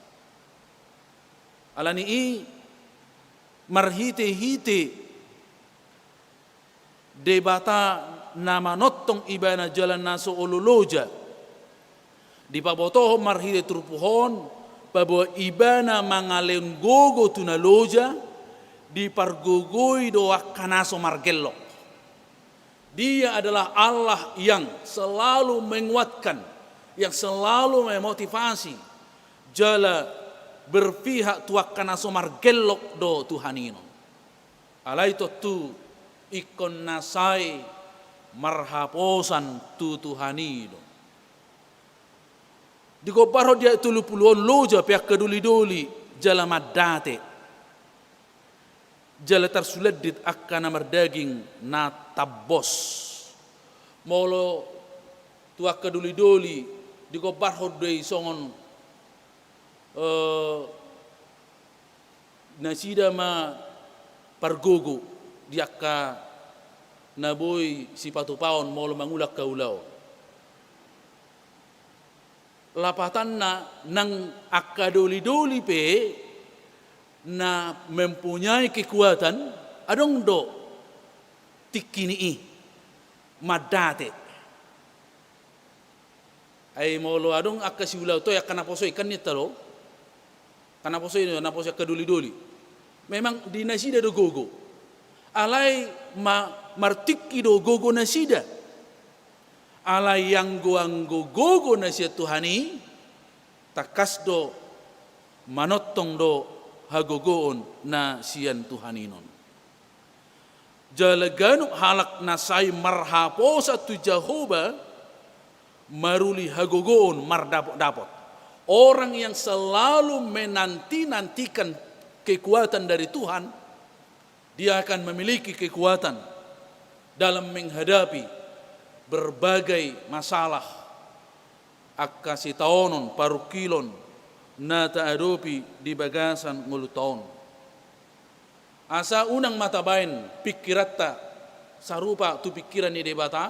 Alani i marhite-hite debata nama nottong ibana jalan naso ololoja. Di pabotoho marhite trupuhon bahwa ibana mangalenggogo tunaloja di pargogoi doa kanaso margello. Dia adalah Allah yang selalu menguatkan, yang selalu memotivasi, jala berpihak tuakan asomar gelok do Tuhanino. Alai tu ikon nasai marhaposan tu Tuhanino. Di koparo dia tulu puluhan loja pihak keduli-duli jala madate. Jala tersuledit akan namar daging na tabos. Molo tuak keduli-duli di kobar hodei songon nasida ma pargogo diakka naboy si patupaon molo mangulak kaulau. Lapatan na nang akadoli-doli pe na mempunyai kekuatan adong do tikini madate ay molo adong akasi ulau to yakana poso ikan ni talo kana poso ino na poso kaduli-duli memang dinasida do gogo alai martiki do gogo nasida, alai yang gogo nasia Tuhani, takas do manotong do hagogoon na sian Tuhaninon. Jalaganu halak nasai marhapo satu Jehovah maruli hagogoon mardapot. Orang yang selalu menantikan kekuatan dari Tuhan, dia akan memiliki kekuatan dalam menghadapi berbagai masalah. Akasi taonon parukilon na taadopi di bagasan nguluton. Asa unang matabain pikiratta sarupa tu pikiran ni debata.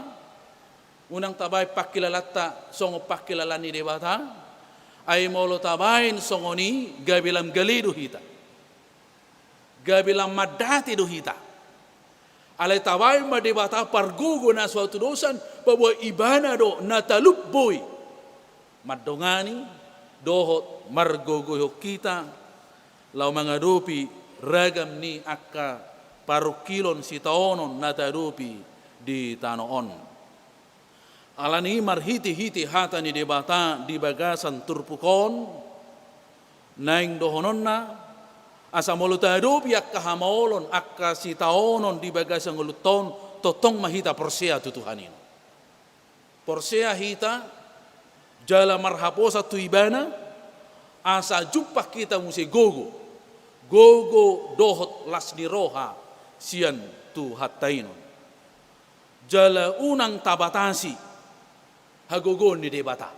Unang tabay pakilalatta songo pakilalani debata. Ay molo tabain songoni gabilam galido hita. Gabilam madati do hita. Alay tabay madebata pargugo na suatu dosan bahwa ibana do nataluk boy. Madongani dohot margogoyo kita lau mangadopi ragam ni akka parukilon sitaonon natadopi di tanoon. Alani marhiti-hiti hata ni debata di bagasan turpukon naing dohononna asa molutadopi akka hamolon akka sitaonon di bagasan nguluton totong mahita porsea tu Tuhanin. Porsea hita jala marhaposa tu ibana asa jumpa kita musi gogo dohot lasni roha sian tu hattainon. Jala unang tabatasi hagogon ni debata.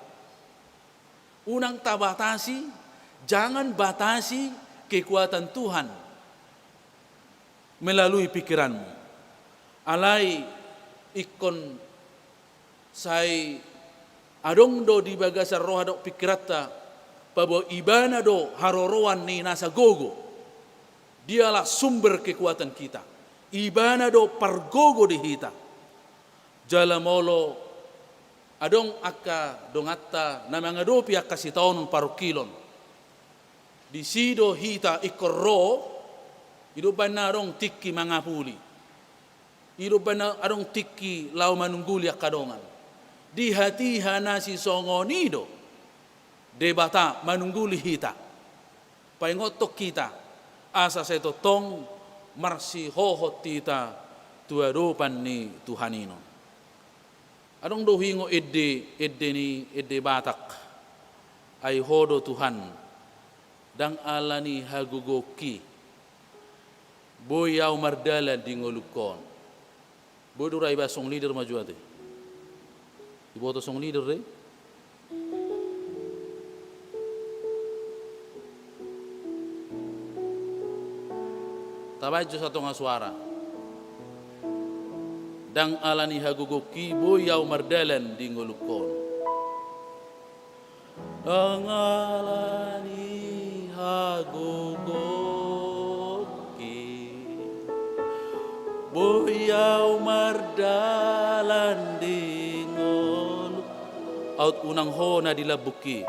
Unang tabatasi, jangan batasi kekuatan Tuhan melalui pikiranmu. Alai ikon sai adong do di bagasar roha do pikiratta bahwa ibana do haroroan ni nasa gogo. Dialah sumber kekuatan kita. Ibana do pargogo di hita. Jalamolo adong akka dongatta na mangadopi akka sitaonon parukilon. Di sido hita ikorro iduban na adong tikki mangapuli. Iduban na adong tikki lau manungguli akadongan. Di hati hanasi songonido debata manungguli hita. Paingotok kita asa setotong marsi hohot tita tuadopan ni Tuhanino. Adong dohingo edde batak ay hodo Tuhan dang alani hagugoki boyaw mardala di ngolukon bodo ray ba song leader majuate iboto song leader re tabajo satu nga suara dang alani hagugoki boyaw mardalan di ngolukon dang alani hagugoki boyaw mardalan di ngolukon out unang hona dilabuki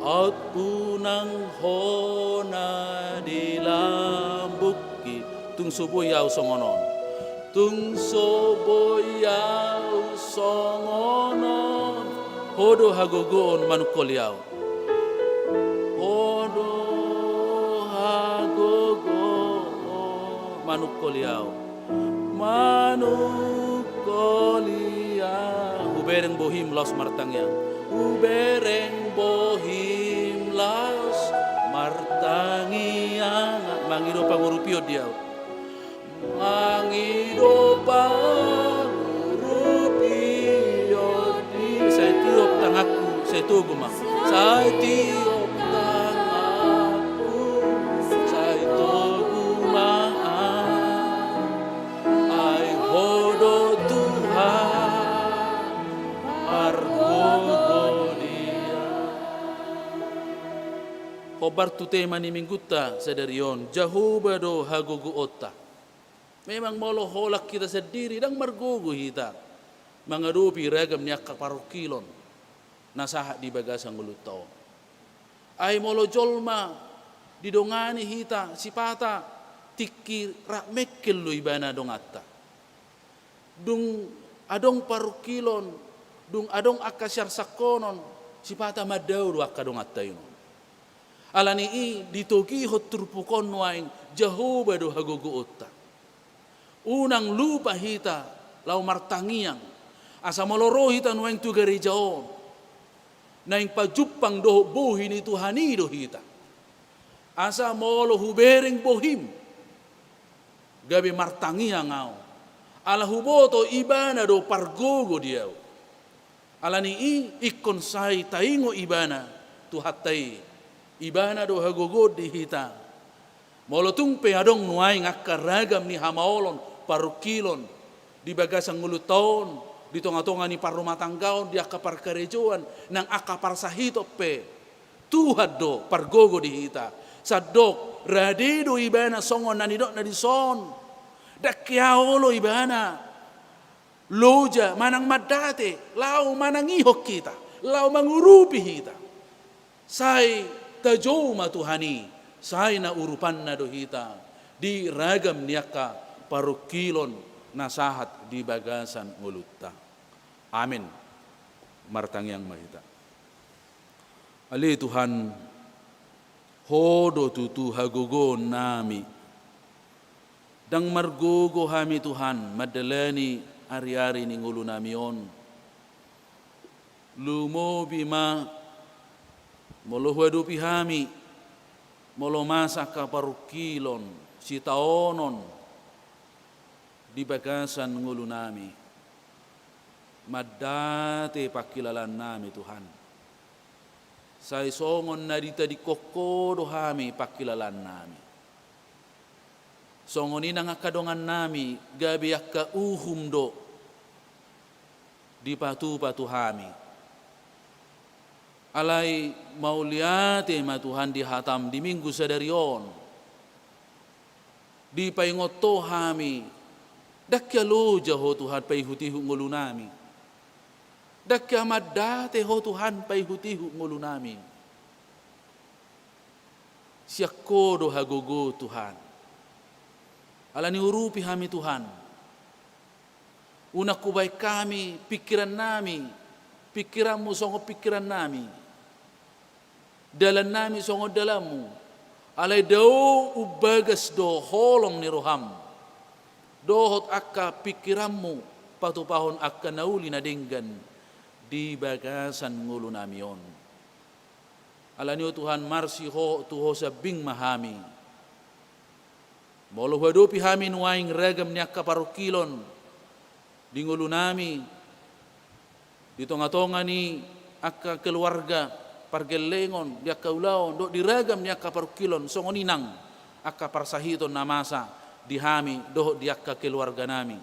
out unang hona dilambuki tung suboyaw songonon tung soboyaw songonon hodo hagogoon manukoliaw hodo hagogoon manukoliaw ubereng bohim laos martangya ubereng bohim laos martangya mangido pangurupio dia mangido pangurupio di saya tiup tangaku saya tugu mak saya tiup tangaku saya tugu mak ay hodo Tuhan argogo dia khobar tu tema ni mingguta sadarion Jehovah do hagogo otta. Memang molo holak kita sendiri dan margogo kita mengadopi ragam niak parukilon nasahat di bagasang ulutau. Ay molo jolma didongani hita sipata tiki rak mekkel lo ibana dong atta. Dung adong parukilon, dung adong akasyar sakonon, sipata madau do akadong atta yun. Alani i ditoki hot turpukon waing Jehovah do hagogo otta. Unang lupa hita lau martangiang asa moloro hita nuang tu gerejaon. Naing pajupang do bohin itu hani do hita. Asa molo hubereng bohim. Gabi martangiang ngau. Ala huboto ibana do pargogo diau. Alani i ikon sai taingo ibana tu hatai. Ibana do hagogo di hita. Molotung pe adong nuai ngakar ragam ni hamaolon parukilon di bagasang nguluton di tonga-tonga ni parrumah tanggaon di akapar karejoan nang akapar sahito pe Tuhan do pargogo di hita. Sadok radido ibana songon nanidok na di son. Dakyaolo ibana loja manang madate lau manang ihok kita lau mangurupi hita. Sai tajoma Tuhani sai na urupan na dohita di ragam niaka parukilon nasahat di bagasan ngulutta. Amin. Martangyang mahita. Ali Tuhan hodo tutu hagogo nami. Dang margogo hami Tuhan madalani ari-ari ni ngulu namion. Lumo bima molohwadupi hami molo masaka parukilon sitaonon di bagasan ngulu nami madate pakilalan nami Tuhan sai songon nadita di kokodo hami pakilalan nami songon inang akadongan nami gabi akka uhum do di patu-patu hami alai mauliate ma Tuhan di hatam di minggu sadarion di paingoto hami dakya loja ho Tuhan paihutihu ngulu nami dakya madate ho Tuhan paihutihu ngulu nami siakodo hagogo Tuhan alani urupi hami Tuhan unak kubay kami pikiran nami pikiranmu songo pikiran nami dalan nami songo dalamu alay daw ubagas do holong ni roham dohot akka pikiranmu patupahon akka nauli na dinggan di bagasan ngulu namion alaniyo Tuhan marsi ho tuho sa bing mahami molo hadopi hami nuaing ragam ni akka parukilon di ngulu nami di tonga-tonga ni akka keluarga pargelengon dia kaulaon do diragam dia kaparukilon songoninang akka parsahiton namasa dihami do dia ka keluarga nami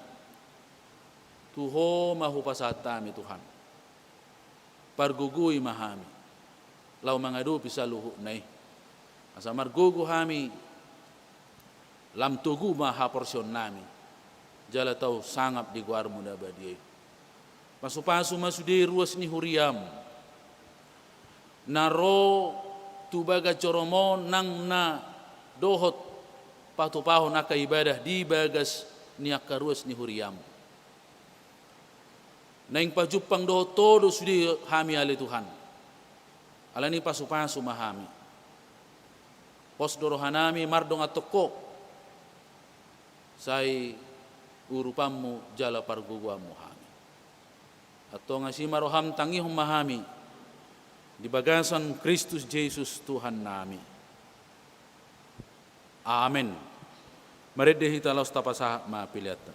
tuho mahu pasatami Tuhan pargugui mahami lau mangadu bisa luhu nai asa margugu hami lam tugu maha porsion nami jala tau sangap di guar muda badie pasu-pasu masudi ruas ni huriam naro tubaga coromo nang na dohot patupaho naka ibadah di bagas niaka ruas ni huriam naing pajupang dohot todo sudi hami ale Tuhan alani pasu-pasu mahami pos dorohanami mardong atoko sai urupamu jala parguguamu hami atau ngasi maroham tangihum mahami di bagasan Kristus Yesus Tuhan nami. Amin. Mari dehita laus tapasa ma piliata.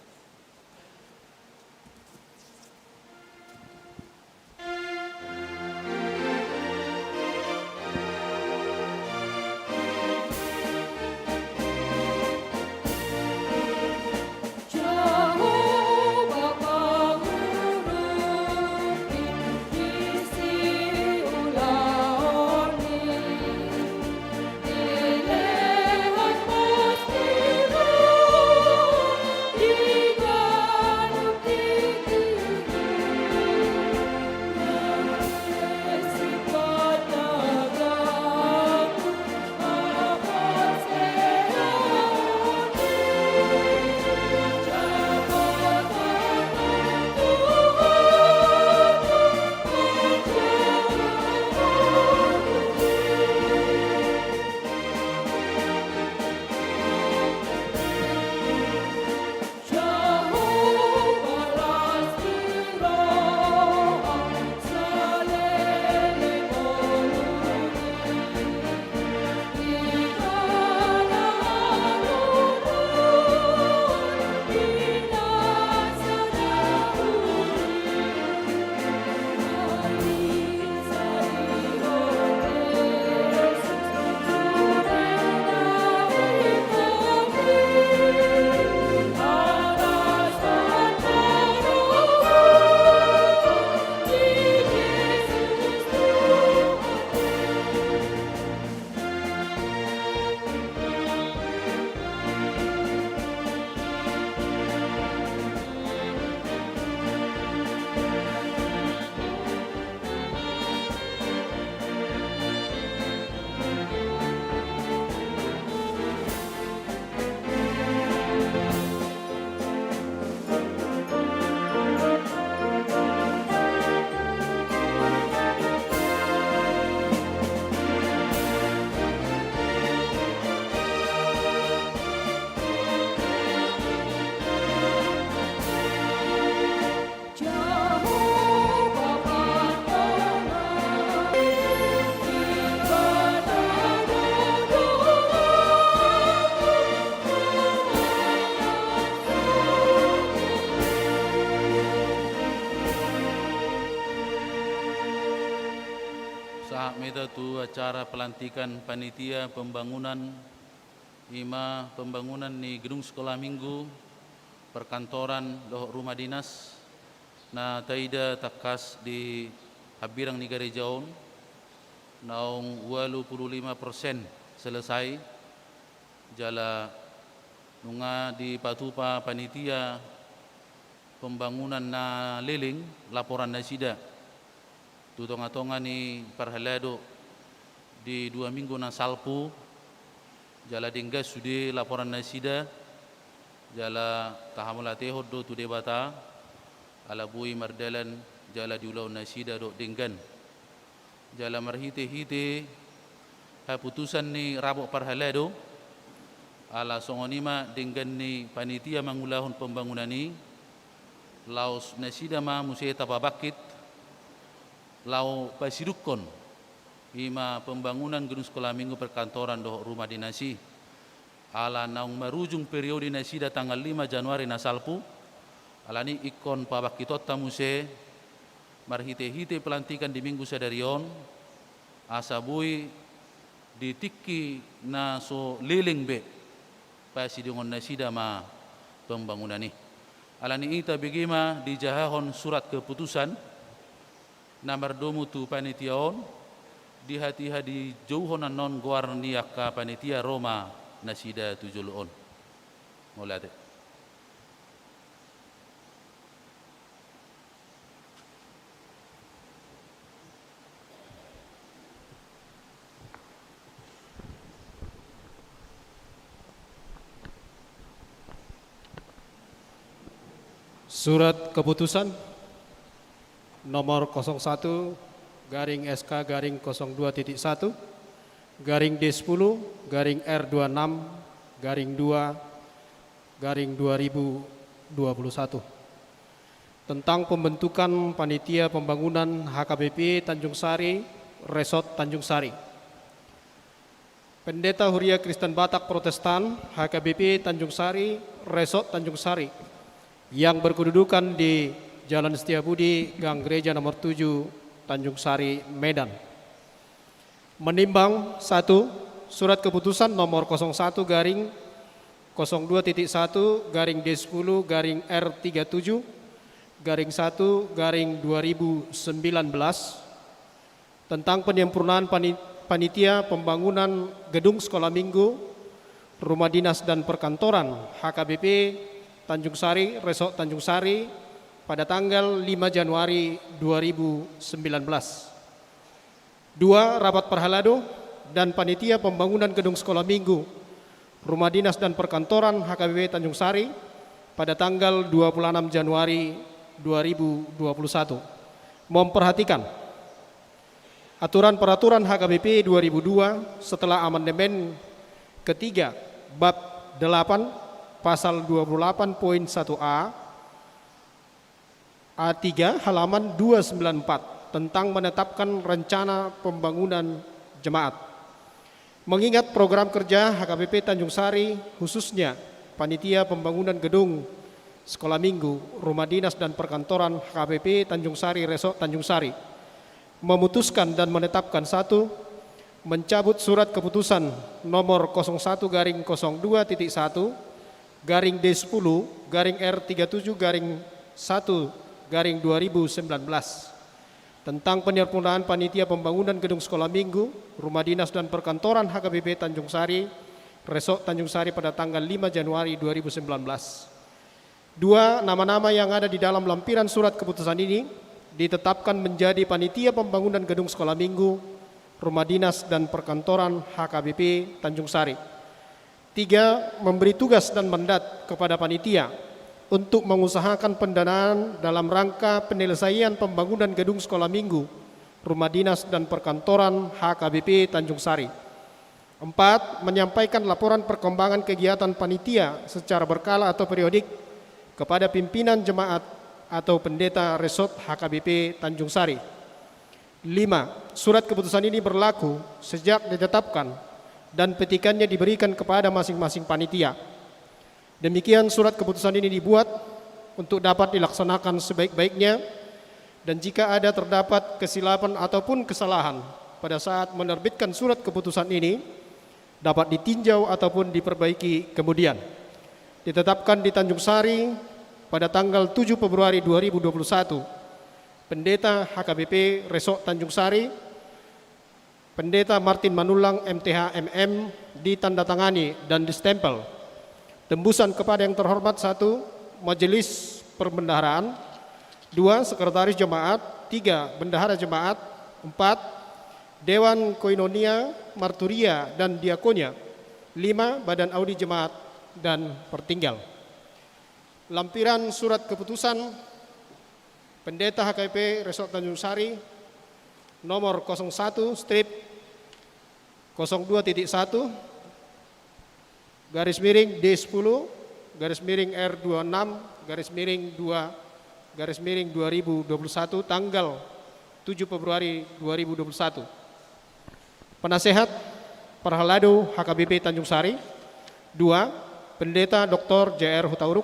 Elehan postigo meta tu acara pelantikan panitia pembangunan pembangunan ni gedung sekolah minggu perkantoran lohok rumah dinas na taida takas di habirang ni Garejaon naung 85% selesai jala nunga di patupa panitia pembangunan na liling laporan na sida tutonga-tonga ni parhalado di 2 minggu na salpu jala dingga sude laporan na sida jala tahamula tehod do tu debata ala bui mardalan jala diulau na sida do dinggan jala marhite-hite putusan ni rabok parhalado ala songonima dinggan ni panitia mangulahun pembangunan ni laos na sida ma museta babakit lau pasidukon ima pembangunan gedung sekolah minggu perkantoran doh rumah dinasi ala naung marujung periode nasida tanggal 5 Januari nasalpu ala ni ikon pabakitot tamuse marhite-hite pelantikan di minggu sadarion asabui ditiki na so liling be pasidungon nasida ma pembangunan ni ala ni ita bigima dijahahon surat keputusan nomor 2 tu panitiaon di hati-hati jauhonan non guarniaka panitia Roma nasida tujulon molate Surat keputusan nomor 01 garing SK garing 02.1 garing D10 garing R26 garing 2 garing 2021 tentang pembentukan panitia pembangunan HKBP Tanjung Sari Resort Tanjung Sari. Pendeta Huria Kristen Batak Protestan HKBP Tanjung Sari Resort Tanjung Sari yang berkedudukan di Jalan Setiabudi Gang Gereja nomor 7 Tanjung Sari, Medan. Menimbang 1. Surat keputusan nomor 01 garing 02.1 garing D10 garing R37 garing 1 garing 2019 tentang penyempurnaan panitia pembangunan gedung sekolah minggu, rumah dinas dan perkantoran HKBP Tanjung Sari, Resort Tanjung Sari pada tanggal 5 Januari 2019. 2. Rapat Parhalado dan Panitia Pembangunan Gedung Sekolah Minggu, Rumah Dinas dan Perkantoran HKBP Tanjung Sari pada tanggal 26 Januari 2021. Memperhatikan Aturan-Peraturan HKBP 2002 setelah amandemen ketiga bab 8 pasal 28.1a A3 halaman 294 tentang menetapkan rencana pembangunan jemaat. Mengingat program kerja HKBP Tanjung Sari khususnya panitia pembangunan gedung sekolah minggu, rumah dinas dan perkantoran HKBP Tanjung Sari Resort Tanjung Sari memutuskan dan menetapkan 1. Mencabut surat keputusan nomor 01 garing 02.1 garing D10 garing R37 garing 1 garing 2019 tentang penyempurnaan panitia pembangunan gedung sekolah minggu, rumah dinas dan perkantoran HKBP Tanjung Sari, Resort Tanjung Sari pada tanggal 5 Januari 2019. 2. Nama-nama yang ada di dalam lampiran surat keputusan ini ditetapkan menjadi panitia pembangunan gedung sekolah minggu, rumah dinas dan perkantoran HKBP Tanjung Sari. 3. Memberi tugas dan mandat kepada panitia untuk mengusahakan pendanaan dalam rangka penyelesaian pembangunan gedung sekolah minggu, rumah dinas dan perkantoran HKBP Tanjung Sari. 4. Menyampaikan laporan perkembangan kegiatan panitia secara berkala atau periodik kepada pimpinan jemaat atau pendeta resort HKBP Tanjung Sari. 5. Surat keputusan ini berlaku sejak ditetapkan dan petikannya diberikan kepada masing-masing panitia. Demikian surat keputusan ini dibuat untuk dapat dilaksanakan sebaik-baiknya dan jika ada terdapat kesilapan ataupun kesalahan pada saat menerbitkan surat keputusan ini dapat ditinjau ataupun diperbaiki kemudian. Ditetapkan di Tanjung Sari pada tanggal 7 Februari 2021, Pendeta HKBP Resok Tanjung Sari, Pendeta Martin Manulang MTH MM ditandatangani dan distempel. Tembusan kepada yang terhormat: 1. Majelis Perbendaharaan, 2. Sekretaris Jemaat, 3. Bendahara Jemaat, 4. Dewan Koinonia, Marturia dan Diakonia, 5. Badan Audi Jemaat dan Pertinggal. Lampiran surat keputusan Pendeta HKBP Resok Tanjung Sari nomor 01/02.1 garis miring D10 garis miring R26 garis miring 2021 tanggal 7 Februari 2021. Penasehat Perhalado HKBP Tanjung Sari. 2. Pendeta Dr. JR Hutauruk.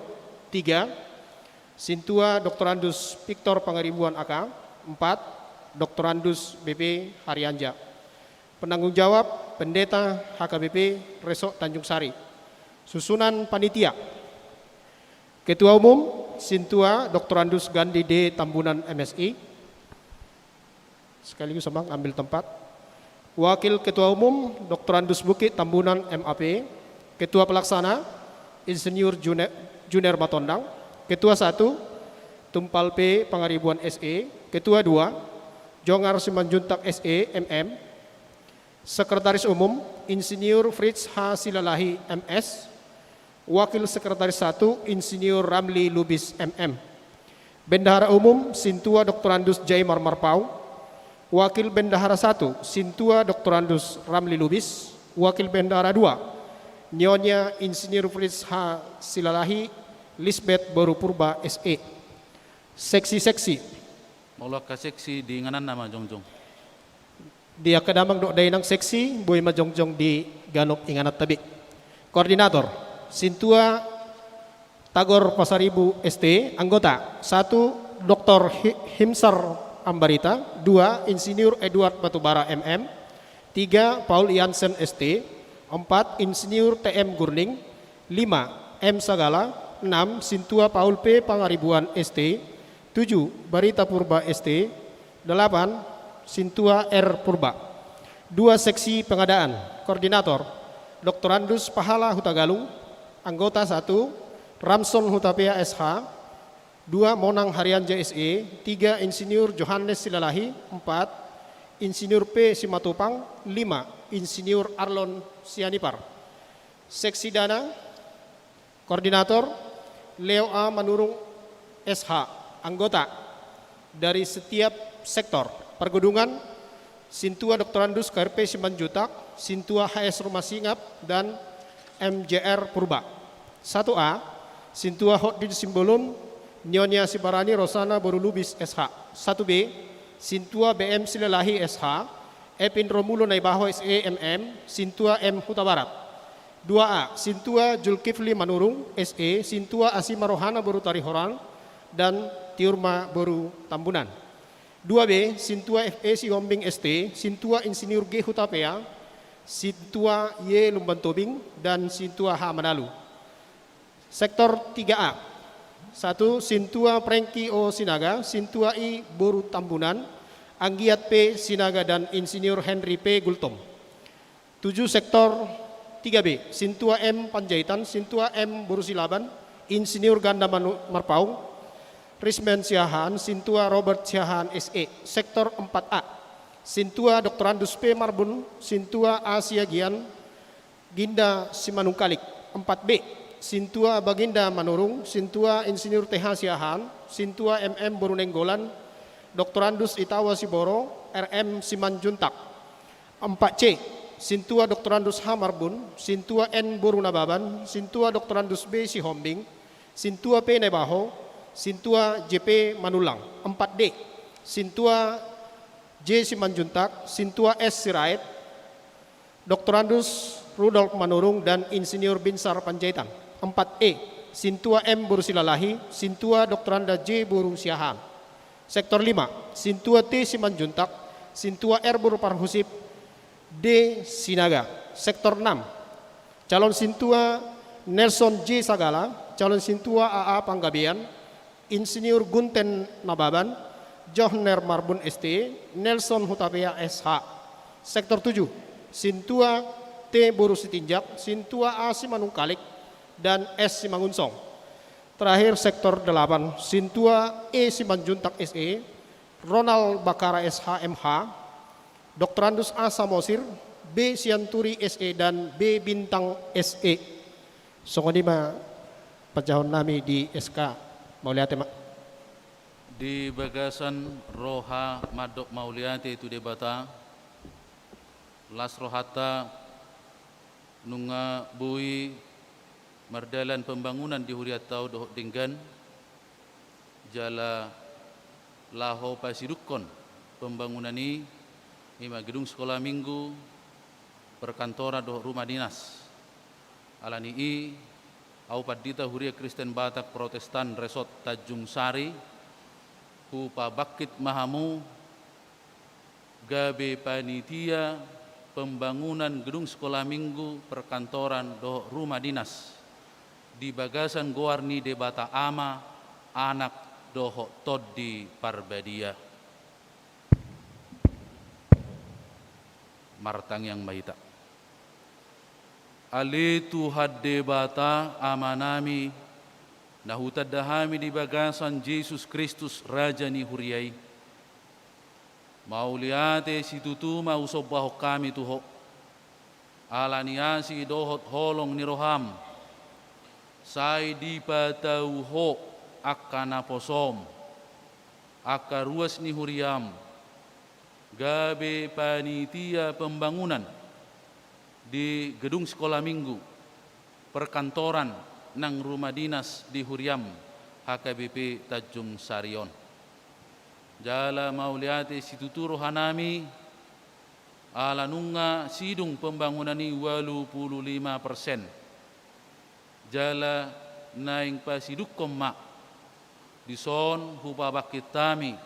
3. Sintua Dr. Andus Victor Pangaribuan AK. 4. Dr. Andus BP Haryanja. Penanggung jawab Pendeta HKBP Resok Tanjung Sari. Susunan panitia: Ketua Umum Sintua Dr. Andus Gandhi D. Tambunan MSI. Sekaligus Abang ambil tempat. Wakil Ketua Umum Dr. Andus Bukit Tambunan MAP. Ketua Pelaksana Insinyur Junior Matondang. Ketua 1 Tumpal P Pangaribuan SE. Ketua 2 Jongar Simanjuntak SE MM. Sekretaris Umum Insinyur Fritz H. Silalahi MS. Wakil Sekretaris 1 Insinyur Ramli Lubis MM. Bendahara Umum Sintua Dr. Andus Jaimar Marpau. Wakil Bendahara 1 Sintua Dr. Andus Ramli Lubis. Wakil Bendahara 2 Nyonya Insinyur Fritz H. Silalahi Lisbeth Baru Purba SE. Seksi-seksi Maulah ka seksi di nganan nama jongjong. dia kedamang dok dainang seksi boy majongjong di ganop inganat tabi. Koordinator Sintua Tagor Pasaribu ST. Anggota 1 Dr. Himsar Ambarita. 2 Insinyur Edward Batubara MM. 3 Paul Jansen ST. 4 Insinyur TM Gurning. 5 M Sagala. 6 Sintua Paul P Pangaribuan ST. 7 Barita Purba ST. 8 Sintua R Purba. 2 Seksi Pengadaan. Koordinator Dr. Andus Pahala Hutagalung. Anggota 1 Ramson Hutapea SH. 2 Monang Haryanja SE. 3 Insinyur Johannes Silalahi. 4 Insinyur P Simatupang. 5 Insinyur Arlon Sianipar. Seksi Dana. Koordinator Leo A Manurung SH. Anggota dari setiap sektor. Pergudungan Sintua Dr. Andus KRP Simanjutak, Sintua HS Rumah Singap dan MJR Purba. 1A Sintua Hotdin Simbolon Nyonya Sibarani Rosana Borulubis SH. 1B Sintua BM Silalahi SH. Epin Romulo Naibaho SE MM. Sintua M Huta Barat. 2A Sintua Julkifli Manurung SE. Sintua Asima Rohana Boru Tarihoran dan Tiurma Boru Tambunan. 2B Sintua FE Sihombing ST. Sintua Insinyur G Hutapea. Sintua Y Lumbantobing dan Sintua H Manalu. Sektor 3A 1 Sintua Prengki O Sinaga. Sintua I Boru Tambunan. Anggiat P Sinaga dan Insinyur Henry P Gultom. 7 Sektor 3B Sintua M Panjaitan. Sintua M Borusilaban. Insinyur Ganda Marpaung. Rismen Siahaan. Sintua Robert Siahaan SE. Sektor 4A Sintua Dr. Andus P Marbun. Sintua Asia Gian Ginda Simanungkalik. 4B Sintua Baginda Manurung. Sintua Insinyur TH Siahaan. Sintua MM Borunenggolan. Dr. Andus Itawa Siboro RM Simanjuntak. 4C Sintua Dr. Andus H Marbun. Sintua N Borunababan. Sintua Dr. Andus B Sihombing. Sintua P Nebaho. Sintua JP Manulang. 4D Sintua J Simanjuntak. Sintua S Sirait. Dr. Andus Rudolf Manurung dan Insinyur Binsar Panjaitan. 4E Sintua M Borusilalahi. Sintua Dr. Anda J Boru Siahaan. Sektor 5 Sintua T Simanjuntak. Sintua Erbur Parhusip D. Sinaga. Sektor 6, calon Sintua Nelson J. Sagala, calon Sintua AA Panggabean, Insinyur Gunten Nababan, Johner Marbun ST, Nelson Hutapea SH. Sektor 7, Sintua T. Boru Sitinjak, Sintua A. Simanungkalik, dan S. Simangunsong. Terakhir sektor 8, Sintua E. Simanjuntak SE, Ronald Bakara SH MH, Dr. Andus A. Samosir, B. Sianturi SE, dan B. Bintang SE. Songonima pajahon nami di SK Mauliate Mak. Di bagasan roha madok Mauliate itu debata las rohata nunga bui mardalan pembangunan di Huriatau dohok dinggan jala laho pasidukon pembangunan ini ima gedung sekolah minggu perkantoran dohok rumah dinas alani i au padita Huria Kristen Batak Protestan Resort Tanjung Sari hu pabakit mahamu gabe panitia pembangunan gedung sekolah minggu perkantoran dohok rumah dinas di bagasan Goarni Debata Ama anak dohok Toddi Parbadia martang yang mahita alitu hadde bata amanami nahutadahami di bagasan Yesus Kristus Raja ni Huriai mauliate situtu mau sobaho kami tuho alaniasi dohot holong ni roham sai di patau ho akana posom akaruas ni Huriam gabe panitia pembangunan di gedung sekolah minggu perkantoran nang rumah dinas di Huriam HKBP Tanjung Sarion jala mauliate situturu hanami ala nunga sidung pembangunan ini 85% jala naing pasidukom mak dison hupa bakitami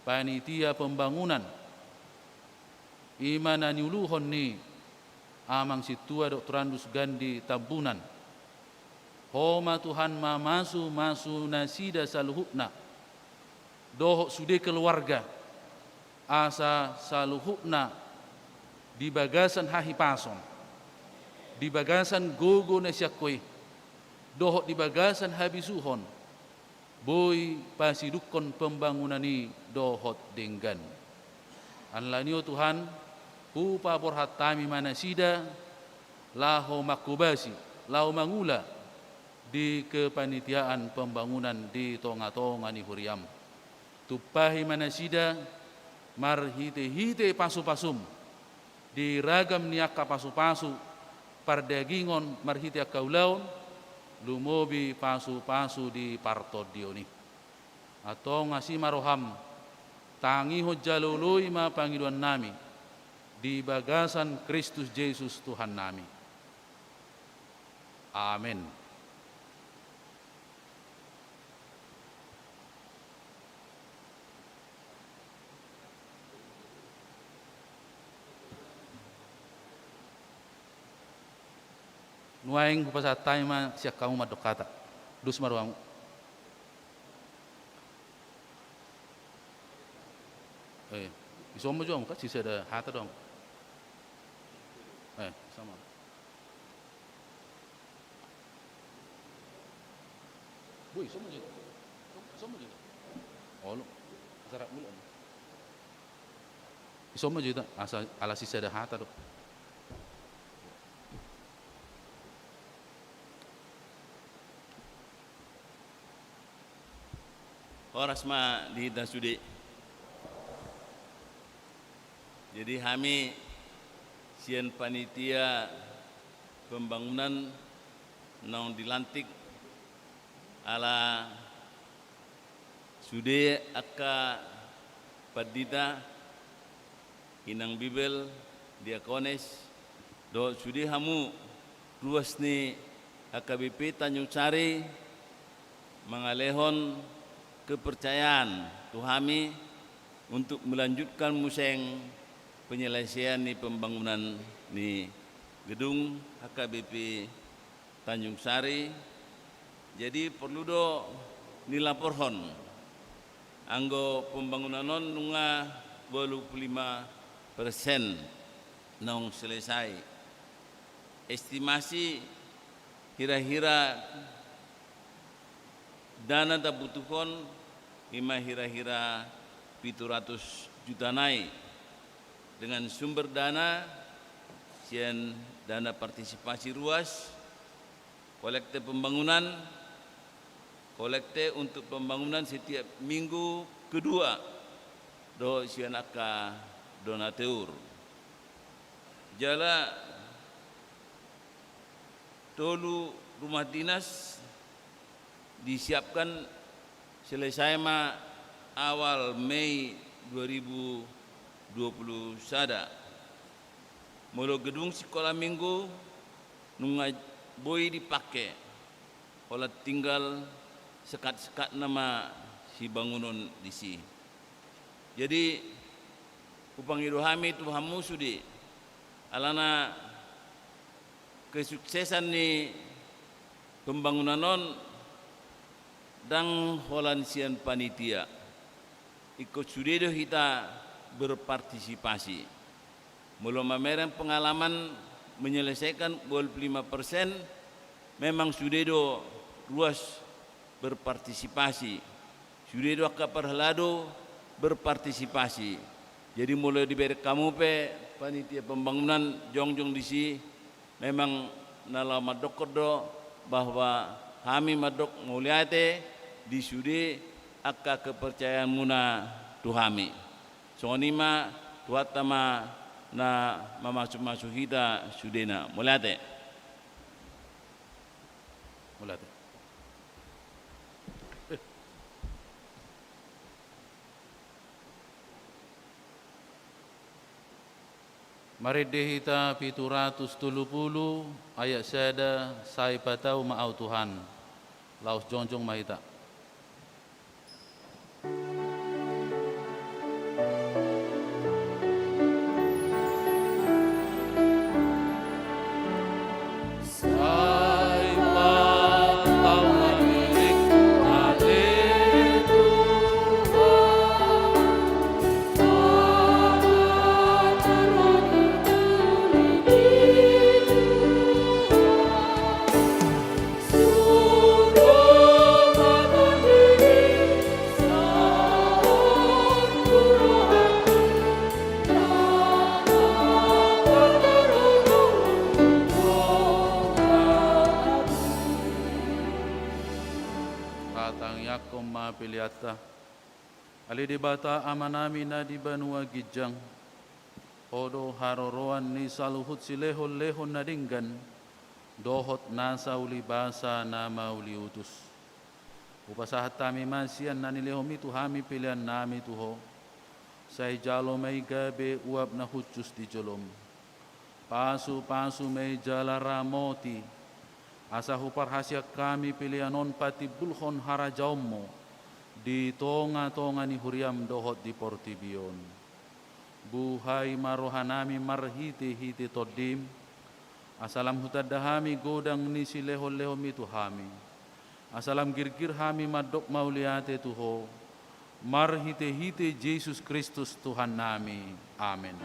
panitia pembangunan imana niuluhon ni amang situa Dr. Andus Gandhi Tambunan homa Tuhan masu nasida saluhukna dohok sude keluarga asa saluhukna di bagasan hahi pason di bagasan gogo nesyakwe dohok di bagasan habisuhon boy pasidukon pembangunan ni dohot denggan anlanio Tuhan hupa porhatami manasida laho makubasi laho mangula di kepanitiaan pembangunan di tonga-tonga ni Huriam tupahi manasida marhite-hite pasu-pasum di ragam niaka pasu-pasu pardagingon marhite akaulaun lumobi pasu-pasu di partodioni atau ngasi maroham tangi hojjalului ma pangiduan nami di bagasan Kristus Yesus Tuhan nami. Amin. Nuaing hupasatay ma siya kamu madokata. Dus maruang. Isomo jom ka sisa ada hata dong. Sama. Boy, sama juga. Sama juga. Oh, lu. Zarak mulu. Sama juga. Asal ala sisa ada hata dong. Horas ma di dasudi. Jadi kami sian panitia pembangunan nang dilantik ala sude akka padita inang bibel diakones do sude hamu ruas ni AKBP Tanjung Sari mengalehon kepercayaan tuhami untuk melanjutkan museng penyelesaian ni pembangunan ni gedung HKBP Tanjung Sari. Jadi perlu do nilaporhon anggo pembangunan non nunga 25% nong selesai. Estimasi kira-kira dana tabutuhon ima kira-kira 700 juta naik dengan sumber dana sian dana partisipasi ruas, kolekte pembangunan, kolekte untuk pembangunan setiap minggu kedua do sian aka donatur. Jala tolu rumah dinas disiapkan selesai awal Mei 2020 sada. Mulu gedung sekolah minggu nungai boy dipakai. Kalau tinggal sekat-sekat nama si bangunan di si. Jadi upangido hami tu hamu sudi alana kesuksesan ni pembangunan non dan holansian panitia ikut sudah kita berpartisipasi. Belum memang pengalaman menyelesaikan 25% memang sudah do ruas berpartisipasi. Sudah do kaparhalado berpartisipasi. Jadi mulai diberi kamu pe panitia pembangunan jong-jong di si memang nala madok do bahwa kami madok muliate di sudi akka kepercayaan muna tuhami. Sonima tuatama na mamasuk-masuk kita sudena muliate. Muliate. Mari dehita 770 ayat sada sai patau ma'au Tuhan. Laos jongjong mahita. Ali di bata amanami na di banua gijang odo haroroan ni saluhut si lehon na dinggan dohot nasa uli basa nama uli utus upasahat tami masian na nilehomi tuhami pilihan nami tuho say jalo may gabe uap na hutsus di jolom pasu may jala ramoti asa hupar hasyak kami pilihanon pati bulhon harajaumo di tonga-tonga ni huriam dohot di portibion. Buhay marohanami marhiti-hiti todim. Asalam hutadahami godang ni sileho-leho mitu hami. Asalam girgir hami madok mauliate tuho. Marhiti-hiti Yesus Kristus Tuhan nami. Amin.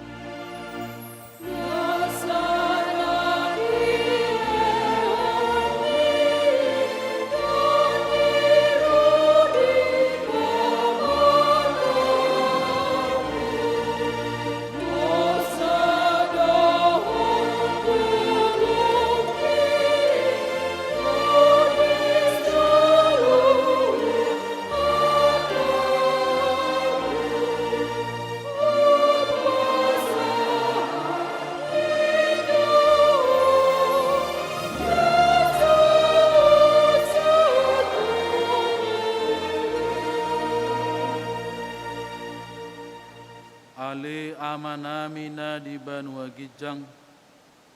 Amanami na di banua gijang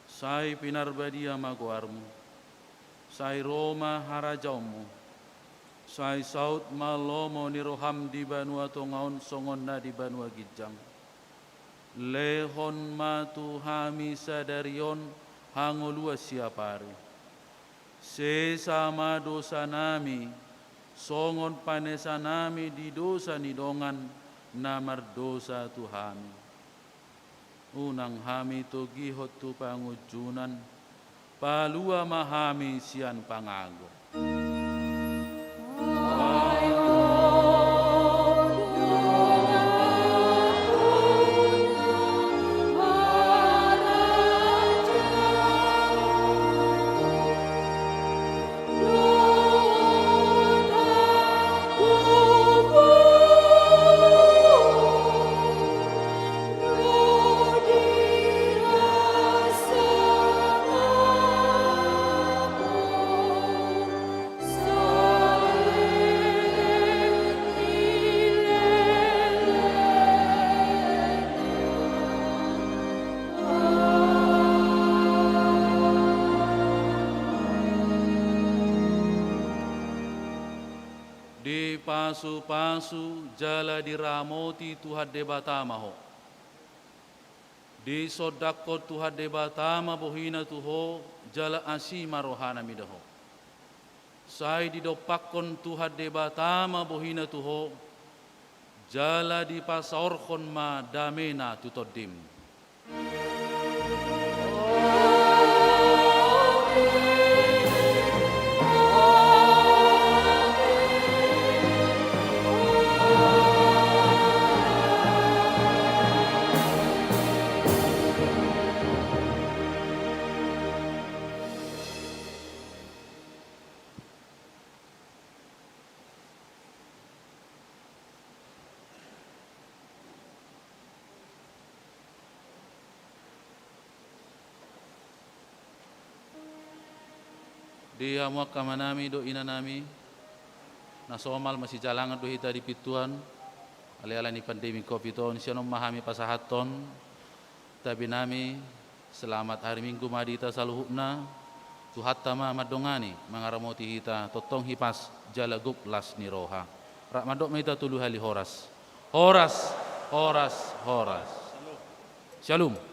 sai pinarbadia maguarmu sai Roma harajaumu Sai saut malomo ni roham di banua tongaon songon na di banua gijang. Lehon matu hami sadarion hangolua siapari. Sesama dosa nami, songon panesa nami di dosa nidongan namar dosa Tuhami. Unang hami to gihot tu pangujunan, palua mahami sian pangago. Di pasu-pasu jala diramoti Tuhan debatama ho. Di sodako Tuhan debatama bohina tuho jala asima rohana midaho. Sai di dopakon Tuhan debatama bohina tuho jala di pasaorkon ma damena tutodim. Di hamuak kamanami do inanami nasomal masih jalangan do hita di pituan ale-ala ni pandemi covid on sianom mahami pasahaton tapi nami selamat hari Minggu madita saluhupna tuhattama madongani mangaramoti hita totong hipas jalagup las ni roha rak madok mita tulu hali horas. Shalom.